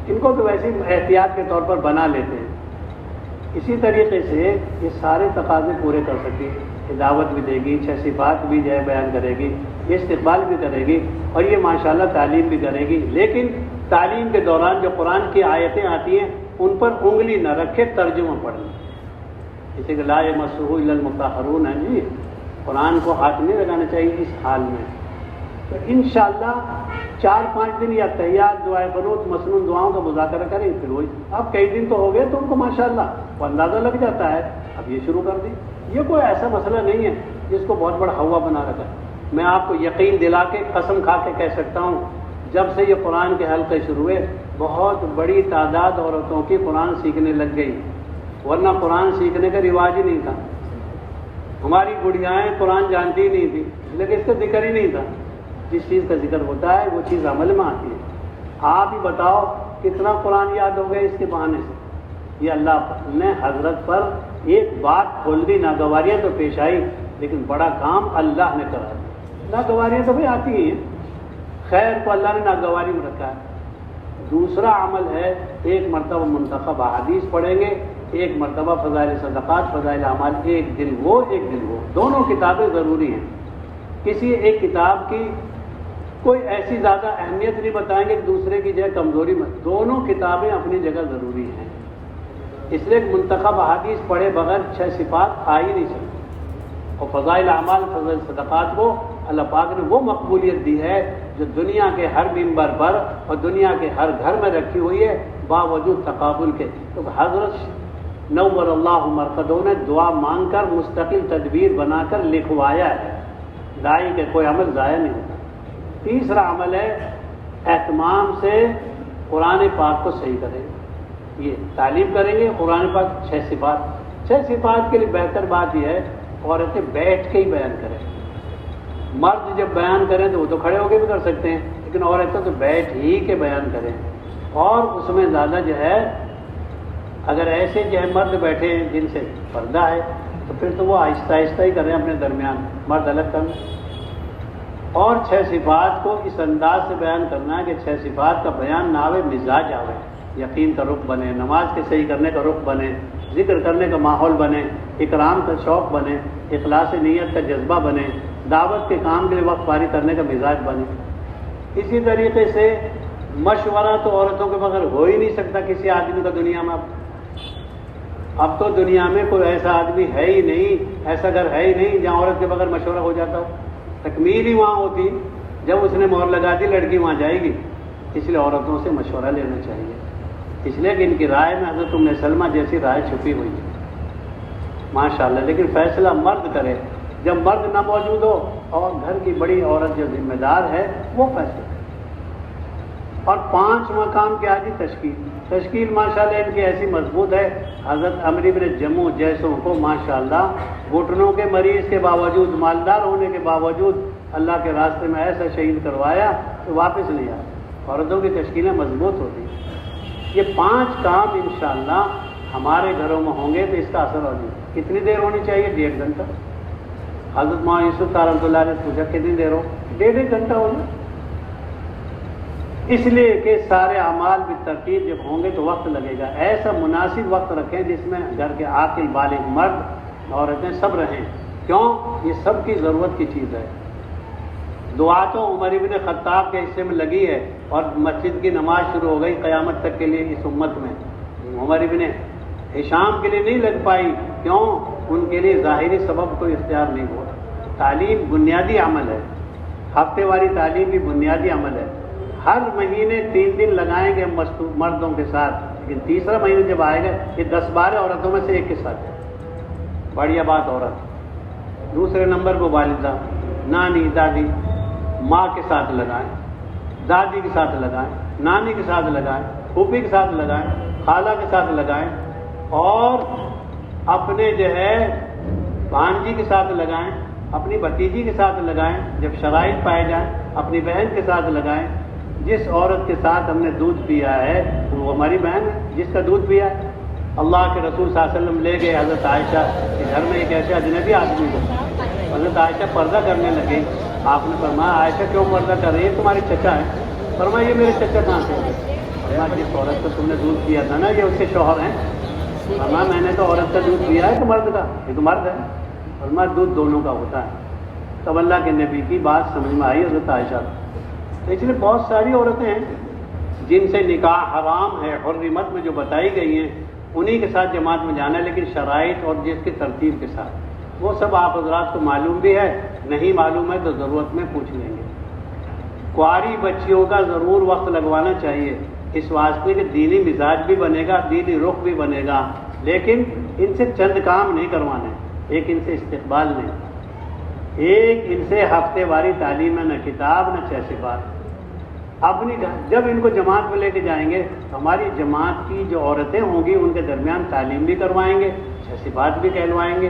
ان کو تو ویسے احتیاط کے طور پر بنا لیتے ہیں۔ اسی طریقے سے یہ سارے تقاضے پورے کر سکتی ہے، کہ دعوت بھی دے گی، 6 صفات بھی جو ہے بیان کرے گی، یہ استقبال بھی کرے گی، اور یہ ماشاءاللہ تعلیم بھی کرے گی، لیکن تعلیم کے دوران جو قرآن کی آیتیں آتی ہیں ان پر انگلی نہ رکھے، ترجمہ پڑھ لیں، جیسے کہ لا یمسہ الا المطہرون ہے جی، قرآن کو ہاتھ نہیں لگانا چاہیے اس حال میں۔ تو انشاءاللہ 4-5 دن یا تحیات، دعائے قنوت، مسنون دعاؤں کا مذاکرہ کریں، پھر وہی اب کئی دن تو ہو گئے تو ان کو ماشاءاللہ وہ اندازہ لگ جاتا ہے، اب یہ شروع کر دی۔ یہ کوئی ایسا مسئلہ نہیں ہے جس کو بہت بڑا ہوا بنا رکھا ہے۔ میں آپ کو یقین دلا کے قسم کھا کے کہہ سکتا ہوں، جب سے یہ قرآن کے حلقے شروع ہوئے بہت بڑی تعداد عورتوں کی قرآن سیکھنے لگ گئی، ورنہ قرآن سیکھنے کا رواج ہی نہیں تھا۔ ہماری بڑھیائیں قرآن جانتی ہی نہیں تھی، لیکن اس کا ذکر ہی نہیں تھا۔ جس چیز کا ذکر ہوتا ہے وہ چیز عمل میں آتی ہے۔ آپ ہی بتاؤ کتنا قرآن یاد ہو گیا اس کے بہانے سے۔ یہ اللہ نے حضرت پر ایک بات کھول دی، ناگواریاں تو پیش آئی لیکن بڑا کام اللہ نے کرا دیا۔ ناگواریاں تو بھی آتی ہیں، خیر کو اللہ نے ناگواری میں رکھا ہے۔ دوسرا عمل ہے، ایک مرتبہ منتخب احادیث پڑھیں گے، ایک مرتبہ فضائل صدقات، فضائل اعمال، ایک دن وہ ایک دن وہ، دونوں کتابیں ضروری ہیں۔ کسی ایک کتاب کی کوئی ایسی زیادہ اہمیت نہیں بتائیں گے کہ دوسرے کی جگہ کمزوری میں، دونوں کتابیں اپنی جگہ ضروری ہیں۔ اس لیے منتخب احادیث پڑھے بغیر 6 صفات آ ہی نہیں سکتی، اور فضائل اعمال، فضائل صدقات کو اللہ پاک نے وہ مقبولیت دی ہے جو دنیا کے ہر ممبر پر اور دنیا کے ہر گھر میں رکھی ہوئی ہے، باوجود تقابل کے۔ تو حضرت نور اللہ مرقدوں نے دعا مانگ کر مستقل تدبیر بنا کر لکھوایا ہے، دائی کے کوئی عمل ضائع نہیں ہوتا۔ تیسرا عمل ہے اہتمام سے قرآن پاک کو صحیح کریں گے، یہ تعلیم کریں گے قرآن پاک 6 صفات۔ 6 صفات کے لیے بہتر بات یہ ہے عورتیں بیٹھ کے ہی بیان کریں۔ مرد جب بیان کریں تو وہ تو کھڑے ہو کے بھی کر سکتے ہیں، لیکن عورتیں تو بیٹھ ہی کے بیان کریں، اور اس میں زیادہ جو ہے اگر ایسے جو ہے مرد بیٹھے ہیں جن سے پردہ ہے تو پھر تو وہ آہستہ آہستہ ہی کریں اپنے درمیان، مرد الگ کریں۔ اور 6 صفات کو اس انداز سے بیان کرنا ہے کہ 6 صفات کا بیان نہ آوے، مزاج آوے، یقین کا رخ بنے، نماز کے صحیح کرنے کا رخ بنے، ذکر کرنے کا ماحول بنے، اکرام کا شوق بنے، اخلاص نیت کا جذبہ بنے، دعوت کے کام کے لیے وقت پاری کرنے کا مزاج بنے۔ اسی طریقے سے مشورہ تو عورتوں کے بغیر ہو ہی نہیں سکتا کسی آدمی کا دنیا میں۔ اب تو دنیا میں کوئی ایسا آدمی ہے ہی نہیں، ایسا گھر ہے ہی نہیں جہاں عورت کے بغیر مشورہ ہو جاتا ہو۔ تکمیل ہی وہاں ہوتی، جب اس نے مہر لگا دی لڑکی وہاں جائے گی، اس لیے عورتوں سے مشورہ لینا چاہیے، اس لیے کہ ان کی رائے میں حضرت ام سلمہ جیسی رائے چھپی ہوئی ہے ماشاءاللہ، لیکن فیصلہ مرد کرے، جب مرد نہ موجود ہو اور گھر کی بڑی عورت جو ذمہ دار ہے وہ فیصلہ کرے۔ اور 5 مقام کی آدھی تشکیل ماشاءاللہ ان کی ایسی مضبوط ہے، حضرت عمرو بن جموع جیسوں کو ماشاءاللہ گھٹنوں کے مریض کے باوجود، مالدار ہونے کے باوجود اللہ کے راستے میں ایسا شہید کروایا کہ واپس نہیں آیا۔ عورتوں کی تشکیلیں مضبوط ہوتی ہیں۔ یہ 5 کام انشاءاللہ ہمارے گھروں میں ہوں گے تو اس کا اثر ہوگا۔ کتنی دیر ہونی چاہیے؟ 1.5 گھنٹہ۔ حضرت مولانا یوسف رحمۃ اللہ نے پوچھا کتنی دیر ہو؟ 1.5 گھنٹہ ہوگا، اس لیے کہ سارے اعمال بھی ترتیب جب ہوں گے تو وقت لگے گا۔ ایسا مناسب وقت رکھیں جس میں گھر کے عاقل بالغ مرد عورتیں سب رہیں، کیوں؟ یہ سب کی ضرورت کی چیز ہے۔ دعا تو عمر بن خطاب کے حصے میں لگی ہے اور مسجد کی نماز شروع ہو گئی قیامت تک کے لیے اس امت میں۔ عمر بن ہشام کے لیے نہیں لگ پائی، کیوں؟ ان کے لیے ظاہری سبب کوئی اختیار نہیں ہوا۔ تعلیم بنیادی عمل ہے، ہفتے والی تعلیم بھی بنیادی عمل ہے۔ ہر مہینے 3 دن لگائیں گے مردوں کے ساتھ، لیکن تیسرا مہینہ جب آئے گا یہ 10-12 عورتوں میں سے ایک کے ساتھ ہے۔ بڑھیا بات عورت۔ دوسرے نمبر کو والدہ، نانی، دادی، ماں کے ساتھ لگائیں، دادی کے ساتھ لگائیں، نانی کے ساتھ لگائیں، پھوپھی کے ساتھ لگائیں، خالہ کے ساتھ لگائیں، اور اپنے جو ہے بھانجی کے ساتھ لگائیں، اپنی بھتیجی کے ساتھ لگائیں، جب شرائط پائے جائیں اپنی بہن کے ساتھ لگائیں۔ جس عورت کے ساتھ ہم نے دودھ پیا ہے وہ ہماری بہن ہے، جس کا دودھ پیا ہے۔ اللہ کے رسول صلی اللہ علیہ وسلم لے گئے حضرت عائشہ کے گھر میں ایک ایسے اجنبی آدمی کو، حضرت عائشہ پردہ کرنے لگے۔ آپ نے فرمایا عائشہ کیوں پردہ کر رہی ہے؟ تمہارے چچا ہیں۔ فرمایا یہ میرے چچا کہاں سے؟ فرمایا جس عورت کو تم نے دودھ پیا تھا نا یہ اس کے شوہر ہیں۔ فرمایا میں نے تو عورت کا دودھ پیا ہے تو مرد کا، یہ تو مرد ہے۔ فرمایا دودھ دونوں کا ہوتا ہے۔ تب اللہ کے نبی کی بات سمجھ میں آئی حضرت عائشہ۔ اس لیے بہت ساری عورتیں ہیں جن سے نکاح حرام ہے، حرمت میں جو بتائی گئی ہیں انہی کے ساتھ جماعت میں جانا ہے، لیکن شرائط اور جس کی ترتیب کے ساتھ۔ وہ سب آپ حضرات کو معلوم بھی ہے، نہیں معلوم ہے تو ضرورت میں پوچھ لیں گے۔ کنواری بچیوں کا ضرور وقت لگوانا چاہیے، اس واسطے کہ دینی مزاج بھی بنے گا، دینی رخ بھی بنے گا، لیکن ان سے چند کام نہیں کروانے۔ ایک ان سے استقبال نہیں، ایک ان سے ہفتے واری تعلیم ہے، نہ کتاب نہ 6 صفات۔ اپنی جب ان کو جماعت میں لے کے جائیں گے ہماری جماعت کی جو عورتیں ہوں گی ان کے درمیان تعلیم بھی کروائیں گے، 6 صفات بھی کہلوائیں گے،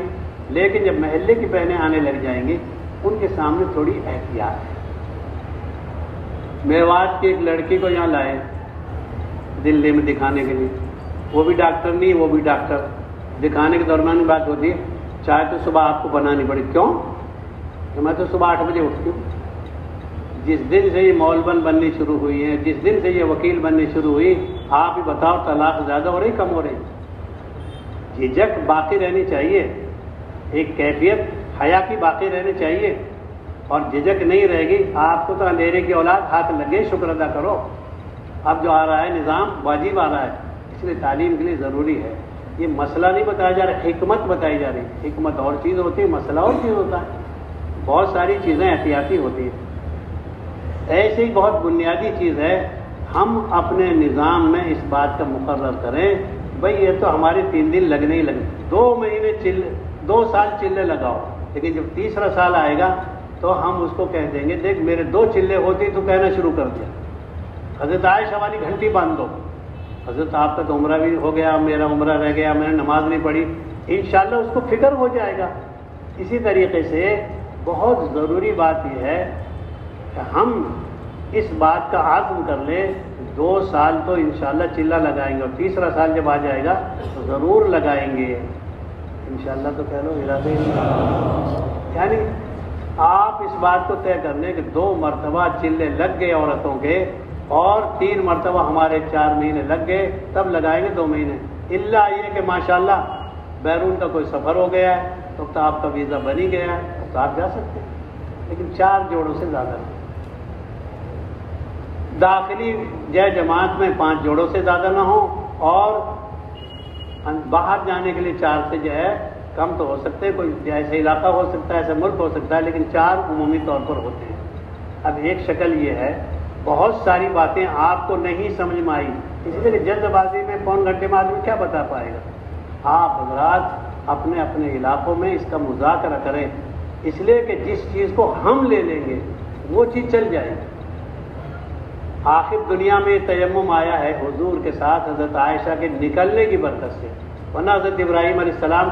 لیکن جب محلے کی بہنیں آنے لگ جائیں گی ان کے سامنے تھوڑی احتیاط ہے۔ میوات کی ایک لڑکی کو یہاں لائے دلی میں دکھانے کے لیے، وہ بھی ڈاکٹر نہیں وہ بھی ڈاکٹر۔ دکھانے کے دوران بات ہوتی ہے چائے تو صبح آپ کو بنانی پڑی، کیوں؟ کہ میں تو صبح 8 بجے اٹھتی ہوں۔ جس دن سے یہ مولبن بننی شروع ہوئی ہے، جس دن سے یہ وکیل بننی شروع ہوئی، آپ ہی بتاؤ طلاق زیادہ ہو رہی کم ہو رہی؟ جھجک باقی رہنی چاہیے، ایک کیفیت حیا کی باقی رہنی چاہیے، اور جھجک نہیں رہے گی آپ کو تو اندھیرے کی اولاد ہاتھ لگے، شکر ادا کرو۔ اب جو آ رہا ہے نظام واجب آ رہا ہے، اس لیے تعلیم کے لیے ضروری ہے۔ یہ مسئلہ نہیں بتایا جا رہا، حکمت بتائی جا رہی۔ حکمت اور چیز ہوتی ہے، مسئلہ اور چیز ہوتا ہے، بہت ساری چیزیں احتیاطی ہوتی ہیں۔ ایسی ہی بہت بنیادی چیز ہے، ہم اپنے نظام میں اس بات کا مقرر کریں بھئی یہ تو ہمارے 3 دن لگنے ہی لگنے، 2 مہینے 2 سال چلے لگاؤ، لیکن جب تیسرا سال آئے گا تو ہم اس کو کہہ دیں گے دیکھ میرے 2 چلے ہوتی تو کہنا شروع کر دیا، حضرت عائشہ والی گھنٹی باندھ دو، حضرت آپ کا تو عمرہ بھی ہو گیا، میرا عمرہ رہ گیا، میں نے نماز نہیں پڑھی، انشاءاللہ اس کو فکر ہو جائے گا۔ اسی طریقے سے بہت ضروری بات یہ ہے کہ ہم اس بات کا عزم کر لیں 2 سال تو انشاءاللہ چلہ لگائیں گے، اور تیسرا سال جب آ جائے گا تو ضرور لگائیں گے انشاءاللہ۔ تو کہہ لو ارادے، یعنی آپ اس بات کو طے کر لیں کہ 2 مرتبہ چلے لگ گئے عورتوں کے، اور 3 مرتبہ ہمارے 4 مہینے لگ گئے، تب لگائیں گے 2 مہینے، الا یہ کہ ماشاءاللہ بیرون کا کوئی سفر ہو گیا ہے تو آپ کا ویزا بن ہی گیا ہے تو آپ جا سکتے ہیں، لیکن 4 جوڑوں سے زیادہ نہیں۔ داخلی جماعت میں 5 جوڑوں سے زیادہ نہ ہو، اور باہر جانے کے لیے 4 سے جو ہے کم تو ہو سکتے ہیں، کوئی ایسا علاقہ ہو سکتا ہے، ایسا ملک ہو سکتا ہے، لیکن 4 عمومی طور پر ہوتے ہیں۔ اب ایک شکل یہ ہے بہت ساری باتیں آپ کو نہیں سمجھ میں آئی، اس لیے کہ جلد بازی میں پون گھنٹے میں آدمی کیا بتا پائے گا۔ آپ حضرات اپنے اپنے علاقوں میں اس کا مذاکرہ کریں، اس لیے کہ جس چیز کو ہم لے لیں گے وہ چیز چل جائے گی۔ آخر دنیا میں تیمم آیا ہے حضور کے ساتھ حضرت عائشہ کے نکلنے کی برکت سے، ورنہ حضرت ابراہیم علیہ السلام